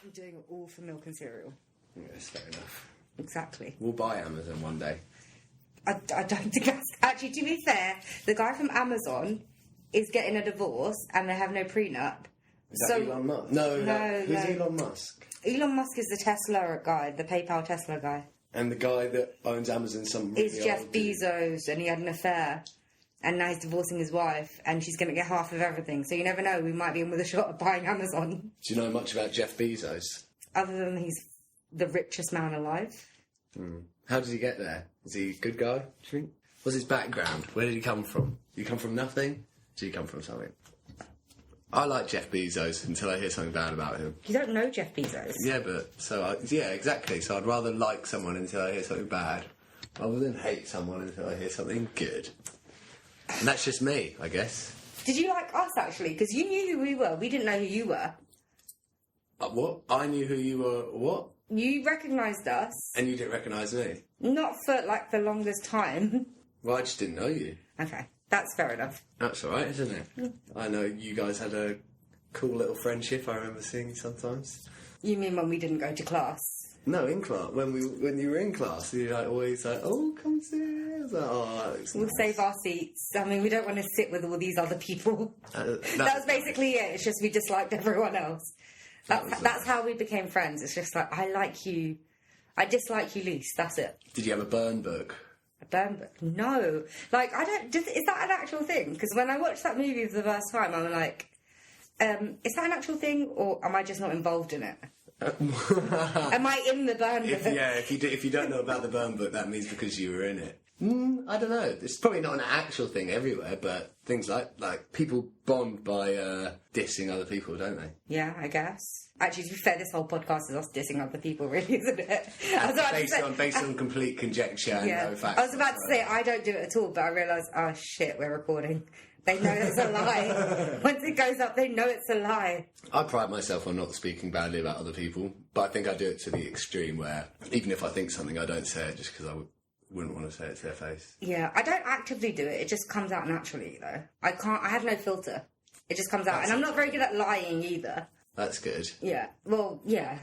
I'm doing it all for milk and cereal. Yes, fair enough. Exactly. We'll buy Amazon one day. I don't think that's... Actually, to be fair, the guy from Amazon is getting a divorce and they have no prenup. Is that Elon Musk? No. Who's Elon Musk? Elon Musk is the Tesla guy, the PayPal Tesla guy. And the guy that owns Amazon, is Jeff Bezos, and he had an affair. And now he's divorcing his wife, and she's going to get half of everything. So you never know, we might be in with a shot at buying Amazon. Do you know much about Jeff Bezos? Other than he's the richest man alive. How did he get there? Is he a good guy, do you think? What's his background? Where did he come from? Did he come from nothing? Did he come from something? I like Jeff Bezos until I hear something bad about him. You don't know Jeff Bezos? Yeah, yeah, exactly. So I'd rather like someone until I hear something bad, rather than hate someone until I hear something good. And that's just me, I guess. Did you like us, actually? Because you knew who we were. We didn't know who you were. What? I knew who you were. What? You recognised us. And you didn't recognise me? Not for, the longest time. Well, I just didn't know you. Okay, that's fair enough. That's all right, isn't it? I know you guys had a cool little friendship. I remember seeing you sometimes. You mean when we didn't go to class? No, in class. When you were in class, you were always like, "Oh, come sit." I was like, "Oh, we'll save our seats." I mean, we don't want to sit with all these other people. That was basically it. It's just we disliked everyone else. That's how we became friends. It's just like, I like you. I dislike you least. That's it. Did you have a burn book? A burn book? No. I don't... Is that an actual thing? Because when I watched that movie for the first time, I'm like, is that an actual thing? Or am I just not involved in it? Am I in the burn book? If you don't know about the burn book, that means because you were in it. I don't know. It's probably not an actual thing everywhere, but things like people bond by dissing other people, don't they? Yeah, I guess. Actually, to be fair, this whole podcast is us dissing other people, really, isn't it? Based on complete conjecture and no facts. I was about to say I don't do it at all, but I realised, oh shit, we're recording. They know it's a lie. Once it goes up, they know it's a lie. I pride myself on not speaking badly about other people, but I think I do it to the extreme where even if I think something, I don't say it just because I wouldn't want to say it to their face. Yeah, I don't actively do it. It just comes out naturally, though. I have no filter. It just comes out. And I'm not very good at lying either. That's good. Yeah. Well, yeah.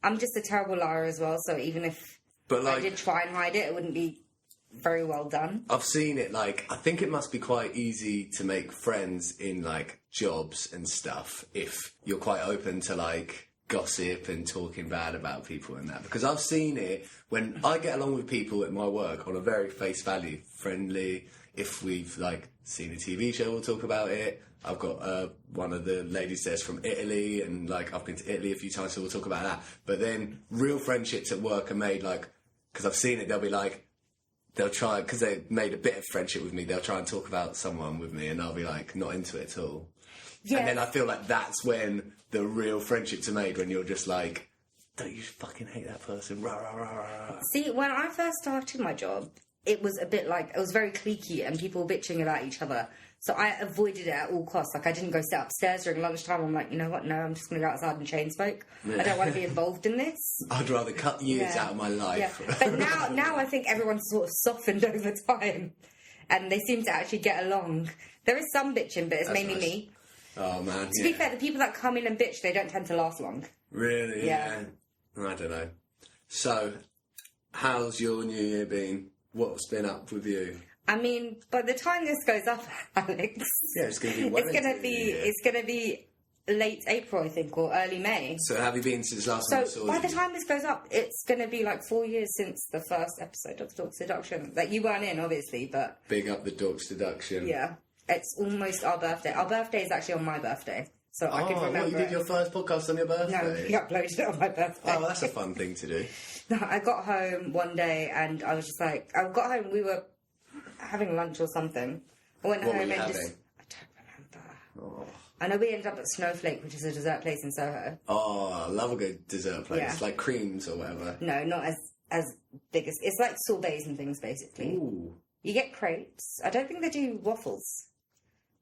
I'm just a terrible liar as well, so even if I did try and hide it, it wouldn't be very well done. I've seen it, I think it must be quite easy to make friends in, jobs and stuff if you're quite open to, gossip and talking bad about people and that. Because I've seen it when I get along with people at my work on a very face value, friendly. If we've, seen a TV show, we'll talk about it. I've got one of the ladies there's from Italy, and, I've been to Italy a few times, so we'll talk about that. But then real friendships at work are made, because I've seen it, they'll be they'll try, because they made a bit of friendship with me, they'll try and talk about someone with me, and I'll be, not into it at all. Yeah. And then I feel like that's when the real friendships are made, when you're just don't you fucking hate that person? Rah, rah, rah, rah. See, when I first started my job, it was a bit it was very cliquey and people bitching about each other. So I avoided it at all costs. I didn't go sit upstairs during lunchtime. I'm like, you know what? No, I'm just going to go outside and chain smoke. Yeah. I don't want to be involved in this. I'd rather cut years out of my life. Yeah. But now I think everyone's sort of softened over time. And they seem to actually get along. There is some bitching, but it's mainly me. Oh, man. To be fair, the people that come in and bitch, they don't tend to last long. Really? Yeah. I don't know. So, how's your New Year been? What's been up with you? I mean, by the time this goes up, Alex... Yeah, it's going to be It's going to be late April, I think, or early May. So have you been since last time I saw you? By the time this goes up, it's going to be 4 years since the first episode of Dork's Deduction. You weren't in, obviously, but... Big up the Dork's Deduction. Yeah. It's almost our birthday. Our birthday is actually on my birthday. So I can remember... you did your first podcast on your birthday? No, we uploaded it on my birthday. Oh, well, that's a fun thing to do. No, I got home one day and I was just I got home, we were having lunch or something. I went home and I don't remember. Oh. I know we ended up at Snowflake, which is a dessert place in Soho. Oh, I love a good dessert place. Yeah. Like creams or whatever. No, not as big as... It's like sorbets and things, basically. Ooh. You get crepes. I don't think they do waffles.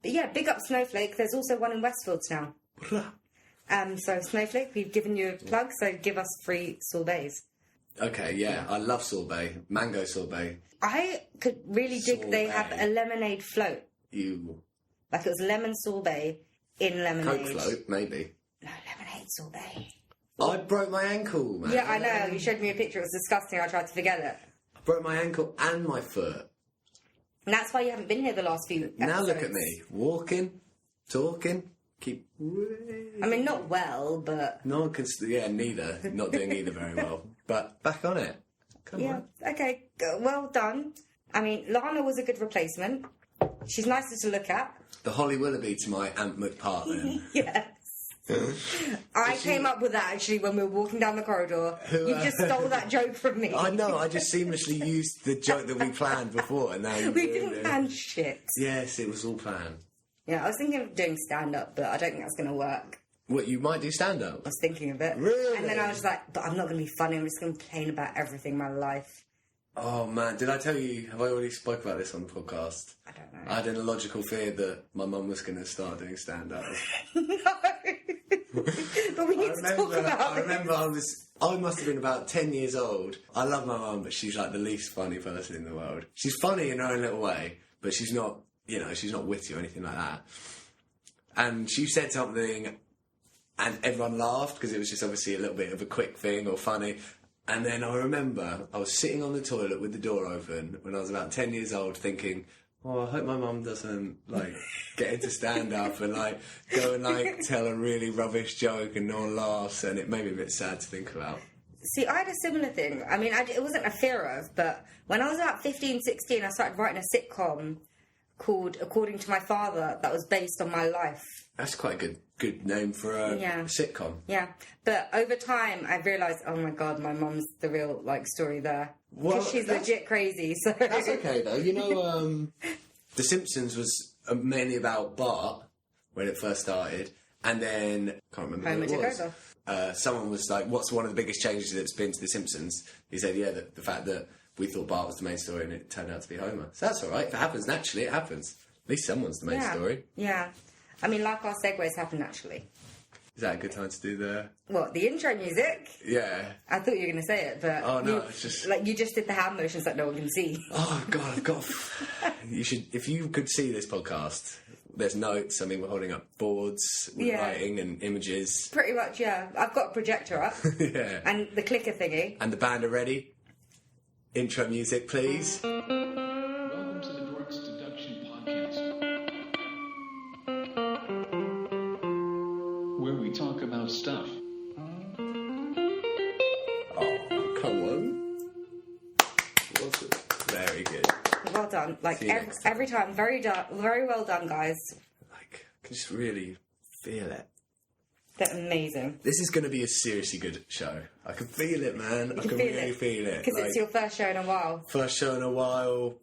But yeah, big up Snowflake. There's also one in Westfields now. So Snowflake, we've given you a plug, so give us free sorbets. Okay, yeah. I love sorbet. Mango sorbet. I could really dig... They have a lemonade float. It was lemon sorbet in lemonade. Coke float, maybe. No, lemonade sorbet. I broke my ankle, man. Yeah, I know. You showed me a picture. It was disgusting. I tried to forget it. I broke my ankle and my foot. And that's why you haven't been here the last few episodes. Now look at me. Walking, talking, keep... I mean, not well, but... No one can... Yeah, neither. Not doing either very well. But back on it. Come on. Okay. Well done. I mean, Lana was a good replacement. She's nicer to look at. The Holly Willoughby to my Aunt McPartlin. Yes. I came up with that actually when we were walking down the corridor. You just stole that joke from me. I know, I just seamlessly used the joke that we planned before and now you We didn't plan shit. Yes, it was all planned. Yeah, I was thinking of doing stand-up, but I don't think that's going to work. What, you might do stand-up? I was thinking of it. Really? And then I was like, but I'm not going to be funny, I'm just going to complain about everything in my life. Oh man, did I tell you, have I already spoke about this on the podcast? I don't know. I had an illogical fear that my mum was going to start doing stand-up. No! But we need to talk about I remember I must have been about 10 years old. I love my mum, but she's like the least funny person in the world. She's funny in her own little way, but she's not, she's not witty or anything like that. And she said something and everyone laughed because it was just obviously a little bit of a quick thing or funny. And then I remember I was sitting on the toilet with the door open when I was about 10 years old thinking, oh, I hope my mum doesn't, get into stand-up and, go and, tell a really rubbish joke and no one laughs, and it made me a bit sad to think about. See, I had a similar thing. I mean, it wasn't a fear of, but when I was about 15, 16, I started writing a sitcom called According to My Father that was based on my life. That's quite a good name for a sitcom. Yeah, but over time I realised, oh my god, my mum's the real, story there. Because she's legit crazy, so... That's okay, though. The Simpsons was mainly about Bart when it first started, and then... can't remember Homer who it took was. over. Someone was like, what's one of the biggest changes that's been to The Simpsons? He said, the fact that we thought Bart was the main story and it turned out to be Homer. So that's all right. If it happens naturally, it happens. At least someone's the main story. Yeah. I mean, our segues happen naturally. Is that a good time to do the... What, the intro music? Yeah. I thought you were going to say it, but... Oh, no, it's just... you just did the hand motions that no one can see. Oh, God, I've got... You should... If you could see this podcast, there's notes. I mean, we're holding up boards with writing and images. Pretty much, yeah. I've got a projector up. Yeah. And the clicker thingy. And the band are ready. Intro music, please. Welcome to the Brooks Deduction Podcast, where we talk about stuff. Oh, come on. Very good. Well done. Every time. Very well done, guys. I can just really feel it. They're amazing. This is going to be a seriously good show. I can feel it, man. I can really feel it. Because it's your first show in a while. First show in a while.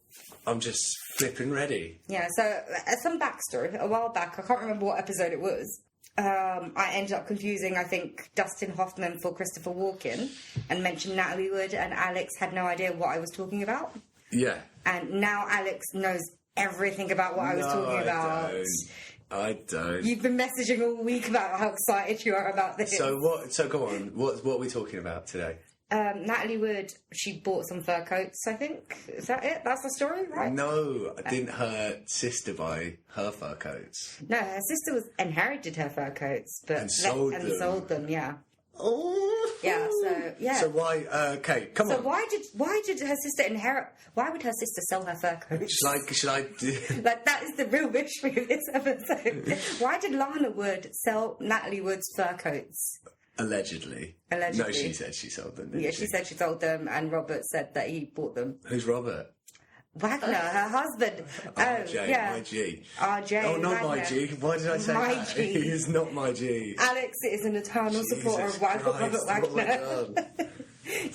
I'm just flipping ready. Yeah, so some backstory. A while back, I can't remember what episode it was. I ended up confusing, I think, Dustin Hoffman for Christopher Walken and mentioned Natalie Wood, and Alex had no idea what I was talking about. Yeah. And now Alex knows everything about what I was talking about. I don't. You've been messaging all week about how excited you are about this. So go on. What are we talking about today? Natalie Wood, she bought some fur coats, I think. Is that it? That's the story, right? No, didn't her sister buy her fur coats? No, her sister inherited her fur coats, but and sold them. Yeah. Oh. Yeah. So yeah. So why? Okay, come on. So why did her sister inherit? Why would her sister sell her fur coats? Should I do? That is the real mystery of this episode. Why did Lana Wood sell Natalie Wood's fur coats? Allegedly. No, she said she sold them. Yeah, she said she sold them, and Robert said that he bought them. Who's Robert? Wagner, her husband. RJ, yeah. my G. RJ. Oh, not Wagner. my G. Why did I say my that? G. He is not my G. Alex is an eternal supporter of Robert Wagner. Oh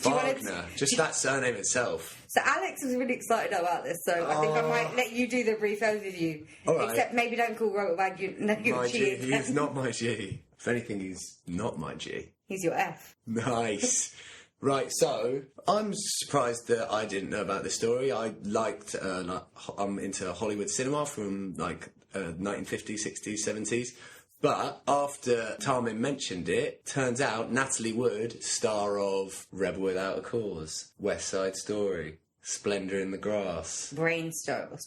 Wagner. Just that surname itself. So Alex was really excited about this, so I think I might let you do the brief overview. All right. Except maybe don't call Robert Wagner my G. G. He is not my G. If anything, he's not my G. He's your F. Nice. Right, so I'm surprised that I didn't know about this story. I'm into Hollywood cinema from 1950s, 60s, 70s. But after Tarmin mentioned it, turns out Natalie Wood, star of Rebel Without a Cause, West Side Story, Splendor in the Grass, Brainstorm.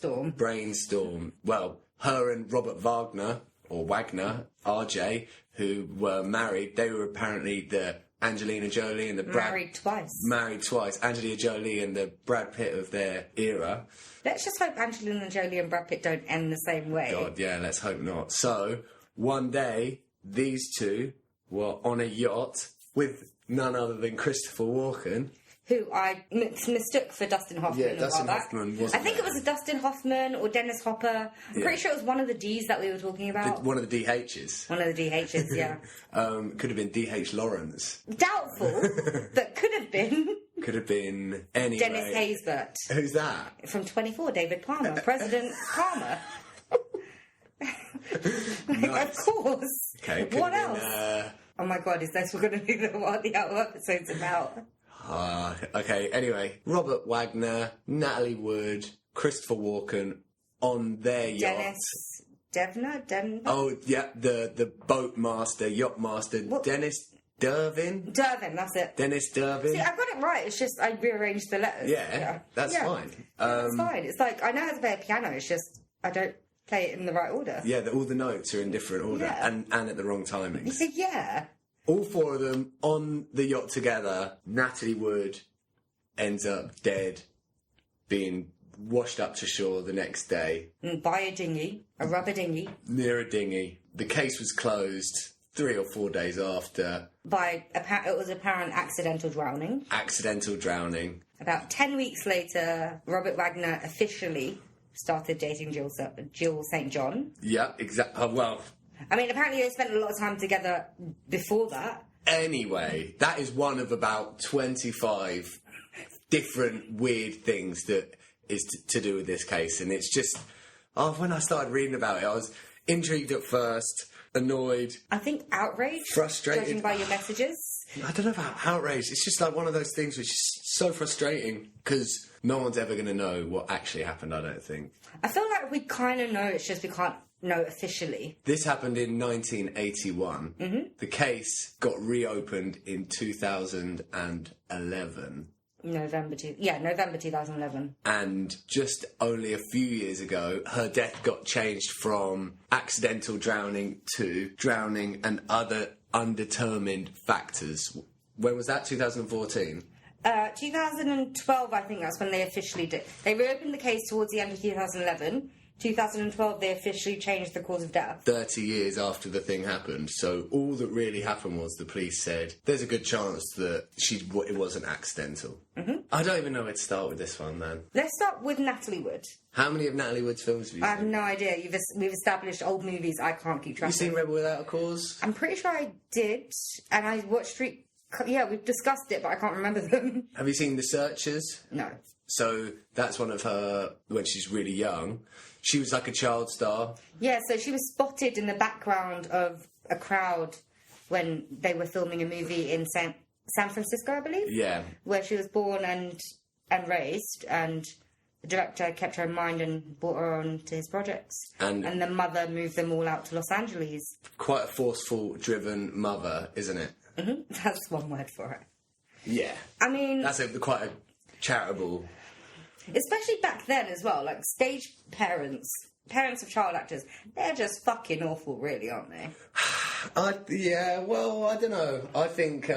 Well, her and Robert Wagner, or Wagner, RJ, who were married, they were apparently the Angelina Jolie and the Married twice. Married twice. Angelina Jolie and the Brad Pitt of their era. Let's just hope Angelina Jolie and Brad Pitt don't end the same way. God, yeah, let's hope not. So, one day, these two were on a yacht with none other than Christopher Walken. Who I mistook for Dustin Hoffman. Yeah, Dustin Hoffman wasn't I think it was a Dustin Hoffman or Dennis Hopper. I'm pretty sure it was one of the Ds that we were talking about. One of the DHs. One of the DHs, yeah. Could have been D.H. Lawrence. Doubtful, but could have been. Could have been anyway. Dennis Haysbert. Who's that? From 24, David Palmer. President Palmer. Nice. Of course. Okay, What else? Oh my god, is this going to be what the other episode's about? Okay, anyway. Robert Wagner, Natalie Wood, Christopher Walken on their yacht. Dennis Davern? Oh, yeah, the boat master, yacht master, What? Dennis Davern? Davern, that's it. Dennis Davern? See, I got it right, it's just I rearranged the letters. Yeah, that's fine. That's fine. It's like, I know how to play a piano, it's just I don't play it in the right order. Yeah, all the notes are in different order Yeah. and at the wrong timings. Yeah. All four of them on the yacht together. Natalie Wood ends up dead, being washed up to shore the next day. And by a dinghy, a rubber dinghy, Near a dinghy. The case was closed 3 or 4 days after. it was apparent accidental drowning. Accidental drowning. About 10 weeks later, Robert Wagner officially started dating Jill St. John. Yeah, exactly. Well, I mean, apparently they spent a lot of time together before that. anyway, that is one of about 25 different weird things that is to do with this case. And it's just, when I started reading about it, I was intrigued at first, annoyed. I think outraged. Frustrated. Judging by your messages. I don't know about outrage. It's just like one of those things which is so frustrating because no one's ever going to know what actually happened, I don't think. I feel like we kind of know, it's just we can't know officially. This happened in 1981. Mm-hmm. The case got reopened in 2011. November 2011. And just only a few years ago, her death got changed from accidental drowning to drowning and other undetermined factors. When was that? 2014? 2012, I think that's when they officially did. They reopened the case towards the end of 2011. 2012, they officially changed the cause of death. 30 years after the thing happened. So all that really happened was the police said, there's a good chance that it wasn't accidental. Mm-hmm. I don't even know where to start with this one, man. Let's start with Natalie Wood. How many of Natalie Wood's films have you I seen? have no idea. We've established old movies I can't keep track You seen of. Rebel Without a Cause? I'm pretty sure I did, and I watched we've discussed it, but I can't remember them. Have you seen The Searchers? No. So that's one of her, when she's really young. She was like a child star. Yeah, so she was spotted in the background of a crowd when they were filming a movie in San Francisco, I believe. Yeah. Where she was born and raised, and the director kept her in mind and brought her on to his projects. And the mother moved them all out to Los Angeles. Quite a forceful, driven mother, isn't it? Mm-hmm. That's one word for it. Yeah. I mean... That's quite a charitable... Especially back then as well, like stage parents of child actors, they're just fucking awful, really, aren't they? Yeah, well, I don't know. I think,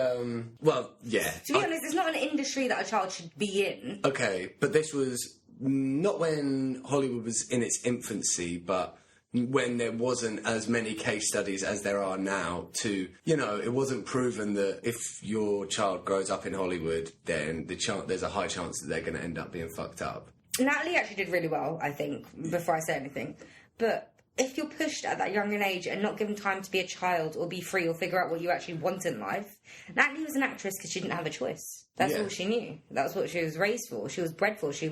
well, yeah. To be honest, it's not an industry that a child should be in. Okay, but this was not when Hollywood was in its infancy, but when there wasn't as many case studies as there are now it wasn't proven that if your child grows up in Hollywood, then there's a high chance that they're going to end up being fucked up. Natalie actually did really well, I think, before I say anything. But if you're pushed at that young an age and not given time to be a child or be free or figure out what you actually want in life, Natalie was an actress because she didn't have a choice. That's all she knew. That's what she was raised for. She was bred for. She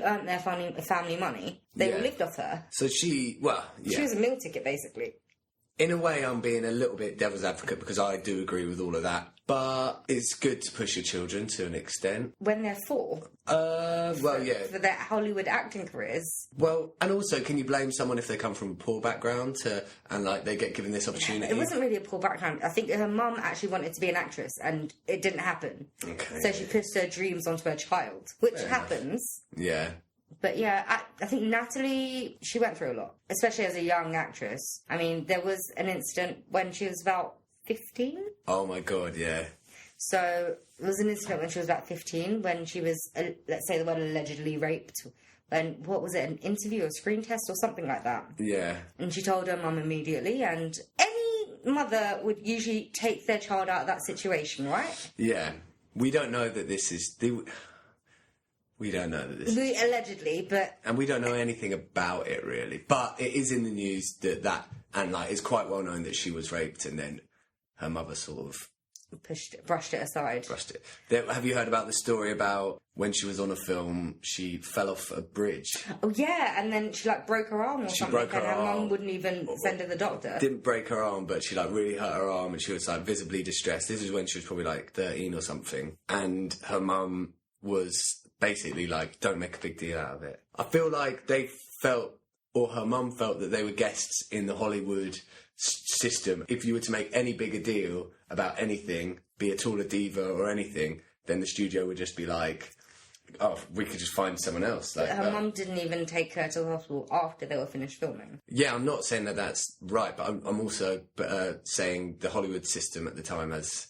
earned their family money. They all lived off her. So she was a meal ticket, basically. In a way, I'm being a little bit devil's advocate because I do agree with all of that. But it's good to push your children to an extent. When they're 4. For their Hollywood acting careers. Well, and also, can you blame someone if they come from a poor background and they get given this opportunity? It wasn't really a poor background. I think her mum actually wanted to be an actress and it didn't happen. Okay. So she pushed her dreams onto her child, which happens. Yeah. But yeah, I think Natalie, she went through a lot, especially as a young actress. I mean, there was an incident when she was about 15. Oh my God, yeah. So there was an incident when she was about 15 when she was, let's say the word allegedly raped. When, what was it, an interview or screen test or something like that? Yeah. And she told her mum immediately, and any mother would usually take their child out of that situation, right? Yeah. We don't know that this is... We don't know that this is... Allegedly, but... And we don't know anything about it, really. But it is in the news that and, like, it's quite well known that she was raped and then her mother sort of... brushed it aside. Have you heard about the story about when she was on a film, she fell off a bridge? Oh, yeah, and then she, like, broke her arm or something, broke her and her arm. mum wouldn't even send her the doctor. Didn't break her arm, but she, like, really hurt her arm and she was, like, visibly distressed. This is when she was probably, like, 13 or something. And her mum was basically like, don't make a big deal out of it. I feel like they felt, or her mum felt, that they were guests in the Hollywood system. If you were to make any bigger deal about anything, be it all a diva or anything, then the studio would just be like, oh, we could just find someone else. Like, but her mum didn't even take her to the hospital after they were finished filming. Yeah, I'm not saying that that's right, but I'm also saying the Hollywood system at the time is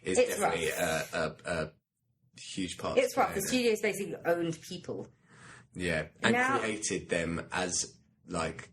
definitely a huge part. It's rough. The studios basically owned people. Yeah, and created them as, like,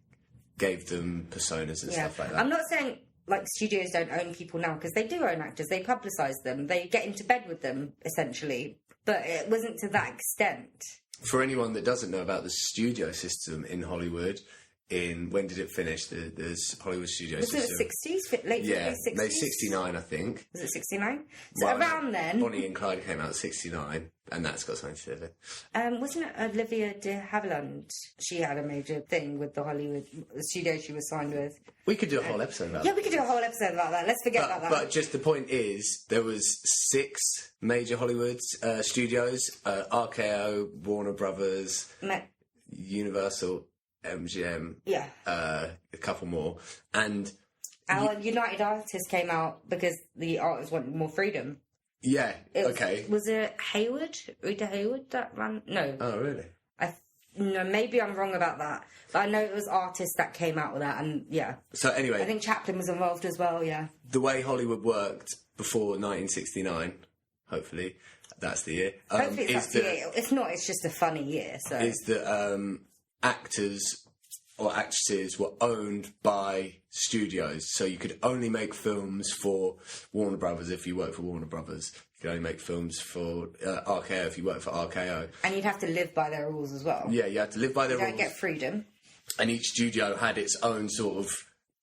gave them personas and stuff like that. I'm not saying, like, studios don't own people now, because they do own actors. They publicise them. They get into bed with them, essentially. But it wasn't to that extent. For anyone that doesn't know about the studio system in Hollywood, when did it finish? The Hollywood studio system. Was it the 60s? Late 60s? Late 69, I think. Was it 69? So around then... Bonnie and Clyde came out in 69, and that's got something to do with it. Wasn't it Olivia de Havilland? She had a major thing with the Hollywood studio she was signed with. We could do a whole episode about that. Yeah, we could do a whole episode about that. Let's forget about that. But just the point is, there was 6 major Hollywood studios. RKO, Warner Brothers, Universal... MGM, a couple more, and our United Artists came out because the artists wanted more freedom. Yeah, okay. Was it Hayward? Rita Hayward that ran? No. Oh, really? No, maybe I'm wrong about that. But I know it was artists that came out with that, and yeah. So anyway, I think Chaplin was involved as well. Yeah. The way Hollywood worked before 1969, hopefully that's the year. Hopefully that's the year. If not, it's just a funny year. So is that actors or actresses were owned by studios, so you could only make films for Warner Brothers if you worked for Warner Brothers. You could only make films for RKO if you worked for RKO. And you'd have to live by their rules as well. Yeah, you had to live by their rules. You don't get freedom. And each studio had its own sort of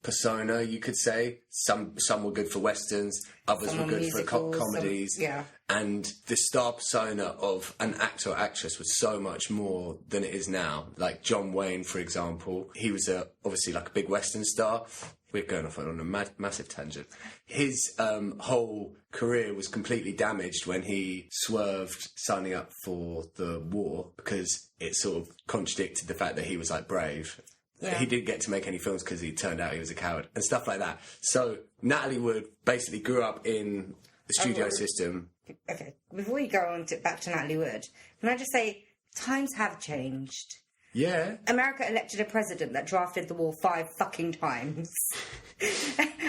persona, you could say. Some were good for westerns, others were good for comedies. And the star persona of an actor or actress was so much more than it is now. Like John Wayne, for example, he was obviously like a big western star. We're going off on a massive tangent. His whole career was completely damaged when he swerved signing up for the war, because it sort of contradicted the fact that he was like brave. Yeah. He didn't get to make any films because he turned out he was a coward and stuff like that. So Natalie Wood basically grew up in the studio system. Okay, before we go on back to Natalie Wood, can I just say, times have changed. Yeah. America elected a president that drafted the war 5 fucking times.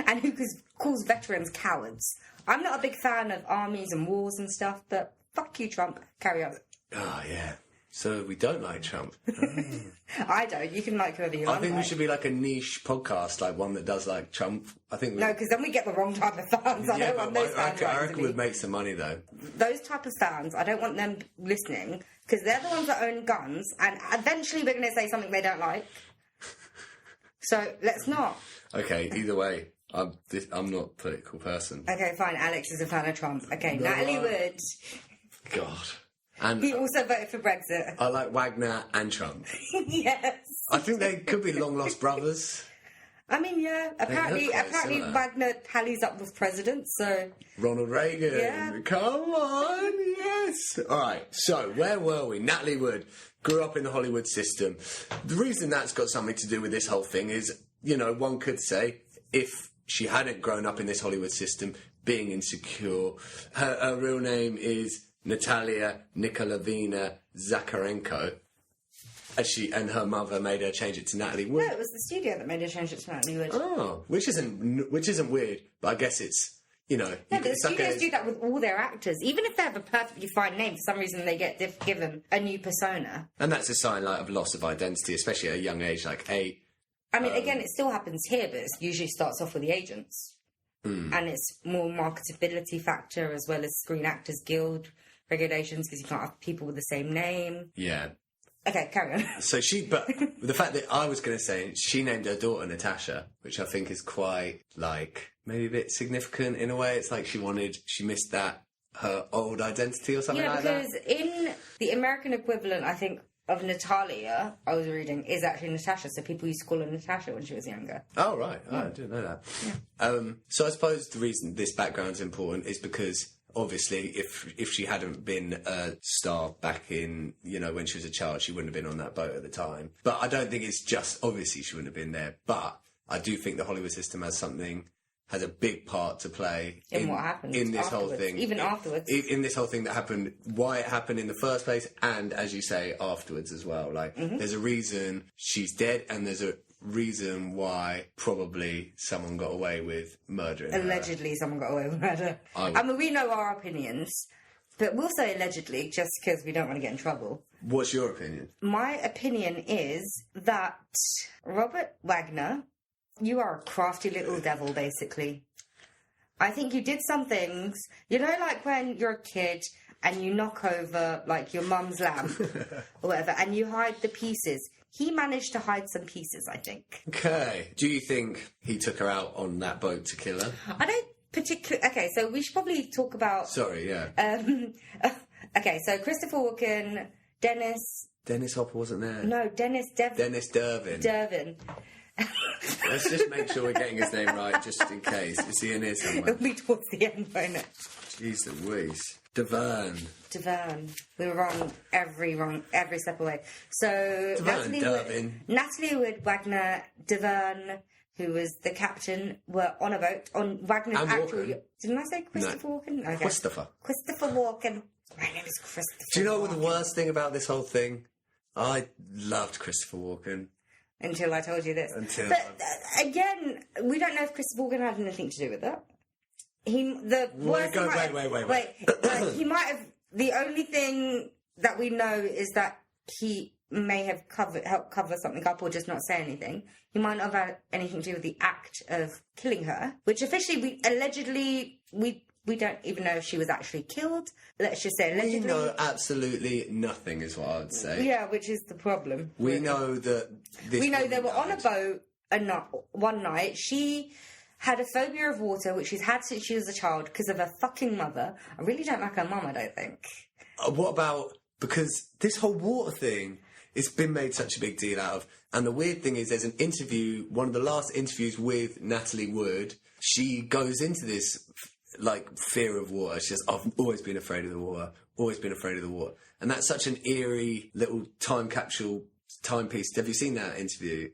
And who calls veterans cowards. I'm not a big fan of armies and wars and stuff, but fuck you, Trump. Carry on. Oh, yeah. So we don't like Trump. I don't. You can like whoever you want. I think we should be like a niche podcast, like one that does like Trump. I think no, because then we get the wrong type of fans. I don't want those fans. I reckon we'd make some money though. Those type of fans, I don't want them listening, because they're the ones that own guns, and eventually we're going to say something they don't like. So let's not. Okay. Either way, I'm not a political person. Okay, fine. Alex is a fan of Trump. Okay, no, Natalie Wood. God. And he also voted for Brexit. I like Wagner and Trump. Yes. I think they could be long-lost brothers. I mean, yeah. Apparently Wagner tallies up with presidents, so... Ronald Reagan. Yeah. Come on, yes. All right, so where were we? Natalie Wood grew up in the Hollywood system. The reason that's got something to do with this whole thing is, you know, one could say, if she hadn't grown up in this Hollywood system, being insecure, her real name is Natalia Nikolaevna Zakharenko, and her mother made her change it to Natalie Wood. No, it was the studio that made her change it to Natalie Wood. Oh, which isn't weird, but I guess it's, you know... No, but the studios do that with all their actors. Even if they have a perfectly fine name, for some reason they get given a new persona. And that's a sign of loss of identity, especially at a young age, like 8. I mean, again, it still happens here, but it usually starts off with the agents. And it's more marketability factor as well as Screen Actors Guild regulations, because you can't have people with the same name. Yeah. Okay, carry on. So but the fact that I was going to say, she named her daughter Natasha, which I think is quite, maybe a bit significant in a way. It's like she missed her old identity or something like that. Yeah, because in the American equivalent, I think, of Natalia, I was reading, is actually Natasha. So people used to call her Natasha when she was younger. Oh, right. Oh, I didn't know that. Yeah. So I suppose the reason this background's important is because, obviously, if she hadn't been a star back in, when she was a child, she wouldn't have been on that boat at the time. But I don't think it's just, obviously, she wouldn't have been there. But I do think the Hollywood system has a big part to play in what happens in this afterwards. whole thing. Even afterwards. In this whole thing that happened, why it happened in the first place, and, as you say, afterwards as well. There's a reason she's dead, and there's a reason why probably someone got away with murdering her. Allegedly someone got away with murder. I mean, we know our opinions, but we'll say allegedly just because we don't want to get in trouble. What's your opinion? My opinion is that Robert Wagner... You are a crafty little devil, basically. I think you did some things, like when you're a kid and you knock over, your mum's lamp or whatever, and you hide the pieces. He managed to hide some pieces, I think. Okay. Do you think he took her out on that boat to kill her? I don't particularly... Okay, so we should probably talk about... Sorry, yeah. Okay, so Christopher Walken, Dennis Hopper wasn't there. No, Dennis Davern. Dennis Davern. Let's just make sure we're getting his name right, just in case. Is he in here somewhere? It'll be towards the end, won't it? Jeez Louise. Davern. We were wrong every step away. So Natalie Wood, Wagner, Davern, who was the captain, were on a boat on Wagner's actual. Didn't I say Christopher Walken? Okay. Christopher Walken. My name is Christopher. Do you know what the worst thing about this whole thing? I loved Christopher Walken. Until I told you this. Again, we don't know if Christopher Walken had anything to do with that. Wait. He might have... The only thing that we know is that he may have helped cover something up or just not say anything. He might not have had anything to do with the act of killing her, which officially, we don't even know if she was actually killed. Let's just say allegedly. We know absolutely nothing, is what I would say. Yeah, which is the problem. We know that We know they were on a boat one night. She had a phobia of water, which she's had since she was a child because of her fucking mother. I really don't like her mum, I don't think. What about... Because this whole water thing, it's been made such a big deal out of. And the weird thing is, there's an interview, one of the last interviews with Natalie Wood. She goes into this... fear of water. She says, I've always been afraid of the water. And that's such an eerie little time capsule timepiece. Have you seen that interview?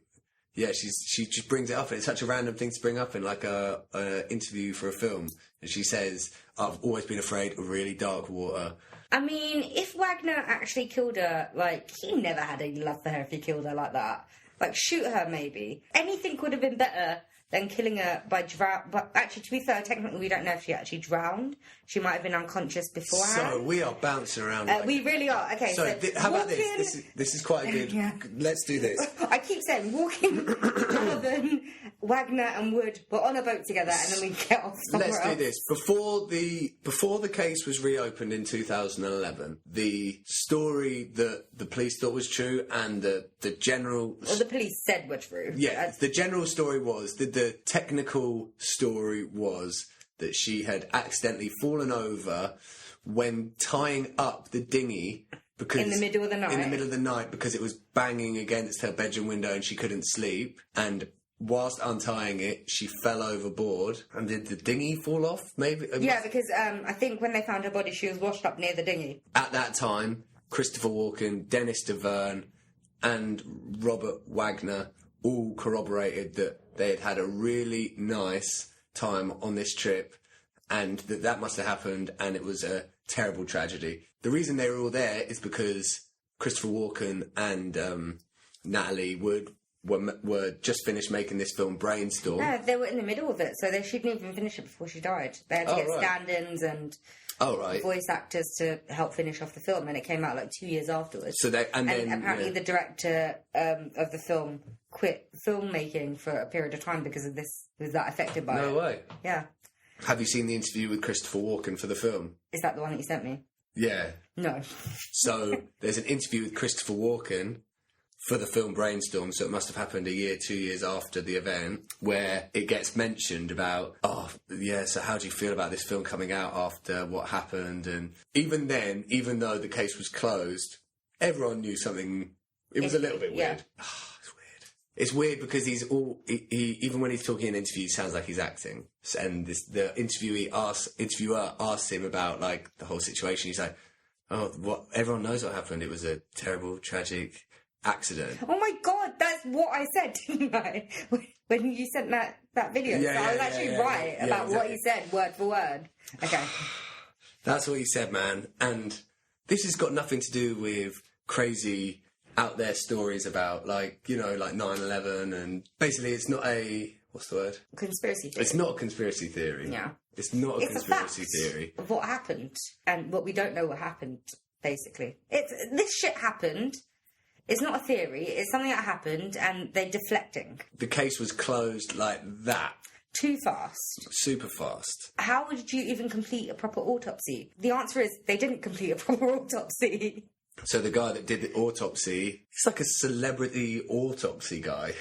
Yeah, she just brings it up, and it's such a random thing to bring up in a interview for a film. And she says, I've always been afraid of really dark water. I mean, if Wagner actually killed her, he never had any love for her if he killed her like that. Shoot her, maybe. Anything could have been better than killing her by drown. But actually, to be fair, technically we don't know if she actually drowned. She might have been unconscious beforehand. So we are bouncing around. We really are. Okay, so how about this? This is quite a good... Yeah. Let's do this. I keep saying, Walken, Davern, Wagner and Wood were on a boat together, and then we get off somewhere Let's do this. Before the case was reopened in 2011, the story that the police thought was true and the general... Well, the police said were true. Yeah, the general story was that the technical story was that she had accidentally fallen over when tying up the dinghy because in the middle of the night because it was banging against her bedroom window and she couldn't sleep, and whilst untying it she fell overboard. And did the dinghy fall off? Maybe. Yeah, because I think when they found her body she was washed up near the dinghy. At that time, Christopher Walken, Dennis Davern and Robert Wagner all corroborated that they had had a really nice time on this trip, and that must have happened, and it was a terrible tragedy. The reason they were all there is because Christopher Walken and Natalie Wood were just finished making this film Brainstorm. No, they were in the middle of it, so she didn't even finish it before she died. They had to get stand-ins and voice actors to help finish off the film, and it came out like 2 years afterwards. So then apparently the director of the film quit filmmaking for a period of time because of this. Was that affected by it? No way. Yeah. Have you seen the interview with Christopher Walken for the film? Is that the one that you sent me? Yeah. No. So there's an interview with Christopher Walken for the film Brainstorm, so it must have happened 2 years after the event, where it gets mentioned about, so how do you feel about this film coming out after what happened? And even then, even though the case was closed, everyone knew something. It was a little bit weird. Yeah. It's weird. It's weird because he even when he's talking in interviews, sounds like he's acting. And the interviewer asks him about like the whole situation. He's like, everyone knows what happened. It was a terrible, tragic accident. Oh my god, that's what I said, didn't I? When you sent that video. I was actually right about exactly what you said, word for word. Okay. That's what you said, man. And this has got nothing to do with crazy out there stories about like 9/11, and basically it's not a what's the word? Conspiracy theory. It's not a conspiracy theory. Yeah. It's not a conspiracy theory. Of what happened and what we don't know what happened, basically. This shit happened. It's not a theory, it's something that happened, and they're deflecting. The case was closed like that. Too fast. Super fast. How would you even complete a proper autopsy? The answer is they didn't complete a proper autopsy. So the guy that did the autopsy, he's like a celebrity autopsy guy,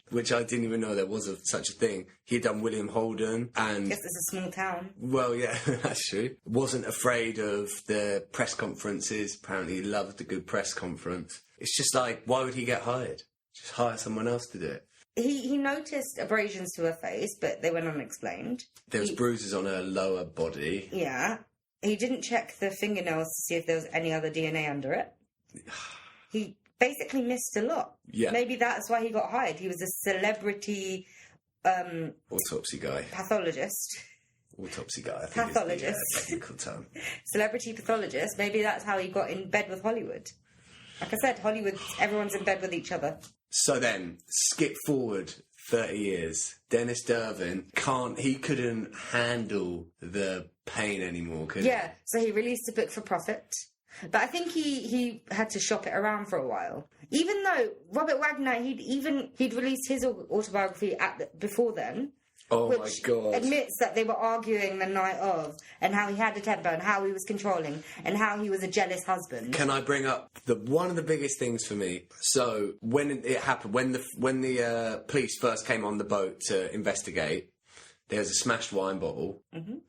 which I didn't even know there was such a thing. He had done William Holden, and... Guess it's a small town. Well, yeah, that's true. Wasn't afraid of the press conferences. Apparently he loved a good press conference. It's just like, why would he get hired? Just hire someone else to do it. He noticed abrasions to her face, but they went unexplained. There was bruises on her lower body. Yeah. He didn't check the fingernails to see if there was any other DNA under it. He basically missed a lot. Yeah. Maybe that's why he got hired. He was a celebrity... autopsy guy. Pathologist. Autopsy guy, I think pathologist. Is the technical term. Celebrity pathologist. Maybe that's how he got in bed with Hollywood. Like I said, Hollywood, everyone's in bed with each other. So then, skip forward 30 years. Dennis Davern couldn't handle the pain anymore, could he? Yeah, so he released a book for profit. But I think he had to shop it around for a while. Even though Robert Wagner, he'd released his autobiography before then. Oh which my God. Admits that they were arguing the night of, and how he had a temper, and how he was controlling, and how he was a jealous husband. Can I bring up one of the biggest things for me? So when it happened, when the police first came on the boat to investigate, there was a smashed wine bottle,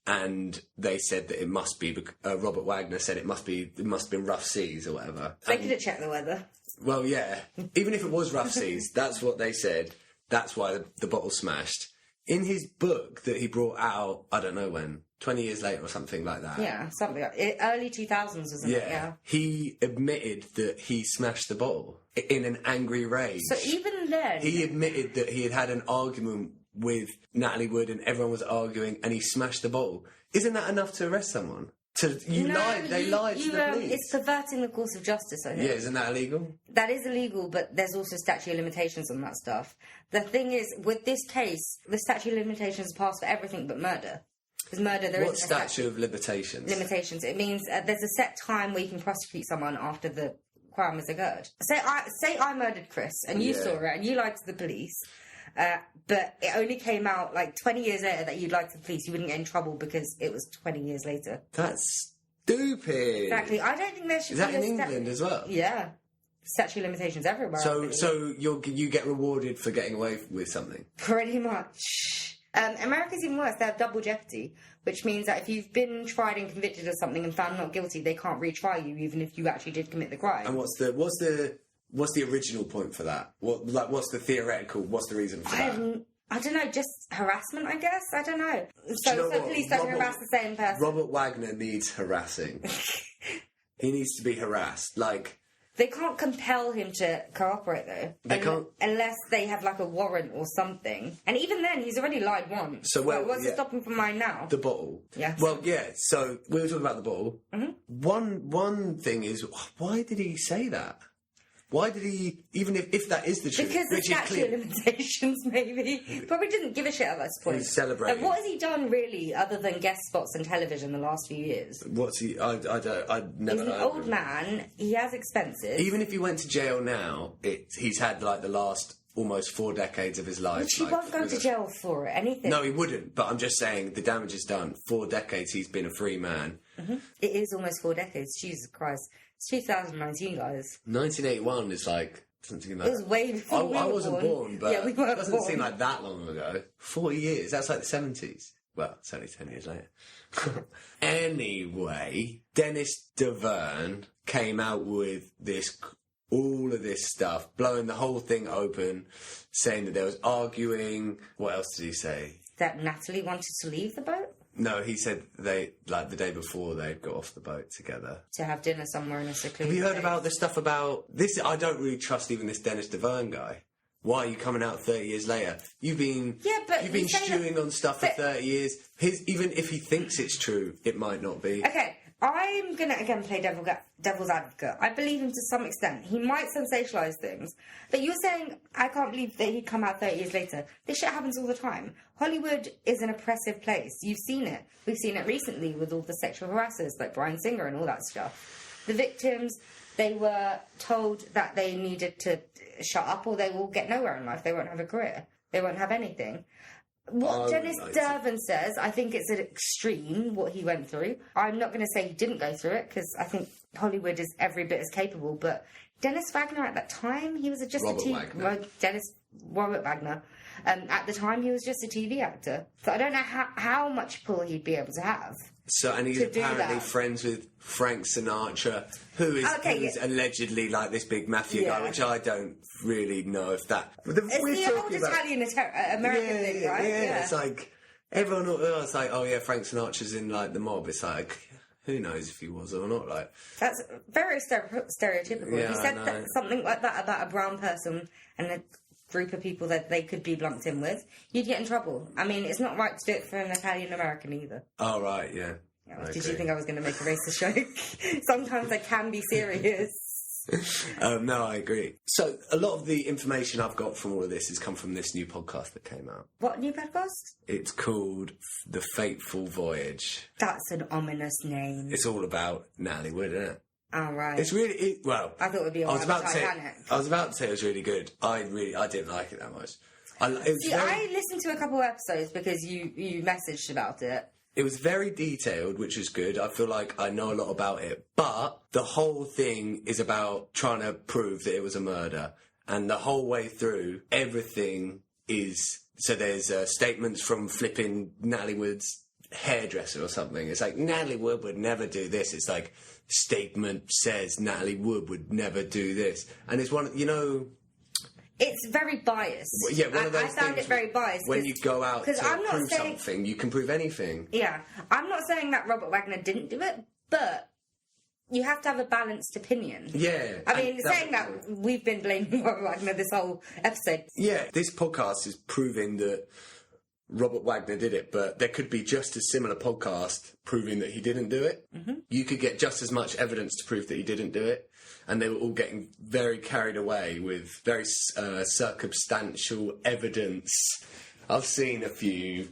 and they said that it must be. Robert Wagner said it must have been rough seas or whatever. They could have checked the weather. Well, yeah. Even if it was rough seas, that's what they said. That's why the bottle smashed. In his book that he brought out, I don't know when, 20 years later or something like that. Yeah, something like it. Early 2000s, wasn't it? Yeah. He admitted that he smashed the bottle in an angry rage. So even then... He admitted that he had an argument with Natalie Wood and everyone was arguing and he smashed the bottle. Isn't that enough to arrest someone? They lied to the police. It's perverting the course of justice, I think. Yeah, isn't that illegal? That is illegal, but there's also statute of limitations on that stuff. The thing is, with this case, the statute of limitations pass for everything but murder. Because murder, there isn't a statute of limitations? Limitations. It means there's a set time where you can prosecute someone after the crime has occurred. Say I murdered Chris, and you saw it, and you lied to the police. But it only came out like 20 years later that you'd like to the police. You wouldn't get in trouble because it was 20 years later. That's stupid. Exactly. I don't think there should be. Is that in England as well? Yeah. Statute of limitations everywhere. So you get rewarded for getting away with something? Pretty much. America's even worse. They have double jeopardy, which means that if you've been tried and convicted of something and found not guilty, they can't retry you, even if you actually did commit the crime. And what's the original point for that? What's the theoretical? What's the reason for that? I don't know, just harassment, I guess? I don't know. So police don't harass the same person. Robert Wagner needs harassing. He needs to be harassed. They can't compel him to cooperate, though. They can't? Unless they have, a warrant or something. And even then, he's already lied once. So what's to stop him from lying now? The bottle. Yeah. Well, yeah, so we were talking about the bottle. Mm-hmm. One thing is, why did he say that? Why did he, even if that is the truth, Because the which is statute of clear, limitations, maybe. Probably didn't give a shit at this point. He's celebrating. Like, what has he done, really, other than guest spots on television the last few years? what's he, I never He's an heard of old him. man. He has expenses. Even if he went to jail now, he's had like the last almost 4 decades of his life. Which he like, won't go with to a- jail for it, anything. No, he wouldn't. But I'm just saying the damage is done. 4 decades he's been a free man. It is almost 4 decades. Jesus Christ. It's 2019, guys. 1981 is like something like. It was way before we I were wasn't born, but yeah, we weren't it doesn't born. seem like that long ago. 40 years. That's like the 70s. Well, it's only 10 years later. Anyway, Dennis Davern came out with all of this stuff, blowing the whole thing open, saying that there was arguing. What else did he say? That Natalie wanted to leave the boat No, he said they, like the day before, they'd got off the boat together. to have dinner somewhere in a secluded Have you heard place. about this stuff about this? I don't really trust even this Dennis Davern guy. Why are you coming out 30 years later? You've been but you say stewing on stuff for but- 30 years. Even if he thinks it's true, it might not be. Okay, I'm going to again play devil's advocate. I believe him to some extent. He might sensationalise things. But you're saying, I can't believe that he'd come out 30 years later. This shit happens all the time. Hollywood is an oppressive place. You've seen it. We've seen it recently with all the sexual harassers like Bryan Singer and all that stuff. The victims, they were told that they needed to shut up or they will get nowhere in life. They won't have a career. They won't have anything. What Dennis Davern says, I think it's an extreme, what he went through. I'm not going to say he didn't go through it, because I think Hollywood is every bit as capable, but Dennis Wagner at that time, he was just Robert Wagner. Robert Wagner. At the time, he was just a TV actor. So I don't know how much pull he'd be able to have. So, and he's to do apparently that. friends with Frank Sinatra, who is allegedly like this big mafia guy, which I don't really know if that. It's the old Italian American thing, right? Yeah, it's like everyone. It's like, oh yeah, Frank Sinatra's in like the mob. It's like, who knows if he was or not? Like that's very stereotypical. Yeah, If you said something like that about a brown person and a group of people that they could be lumped in with, you'd get in trouble. I mean, it's not right to do it for an Italian American either. Oh right, yeah. Did you think I was going to make a racist joke? Sometimes I can be serious. No, I agree. So a lot of the information I've got from all of this has come from this new podcast that came out. What new podcast? It's called The Fateful Voyage. That's an ominous name. It's all about Natalie Wood, isn't it? Oh, right. It's really well. I thought it would be all about Titanic. I was about to say it was really good. I didn't like it that much. I listened to a couple of episodes because you messaged about it. It was very detailed, which is good. I feel like I know a lot about it. But the whole thing is about trying to prove that it was a murder. And the whole way through, everything is... So there's statements from flipping Natalie Wood's hairdresser or something. It's like, Natalie Wood would never do this. It's like, statement says Natalie Wood would never do this. And it's one, It's very biased. Yeah, one of those I found things it very biased. When you go out to I'm not prove saying, something, you can prove anything. Yeah. I'm not saying that Robert Wagner didn't do it, but you have to have a balanced opinion. Yeah. I mean, saying that we've been blaming Robert Wagner this whole episode. Yeah, this podcast is proving that Robert Wagner did it, but there could be just a similar podcast proving that he didn't do it. Mm-hmm. You could get just as much evidence to prove that he didn't do it. And they were all getting very carried away with very circumstantial evidence. I've seen a few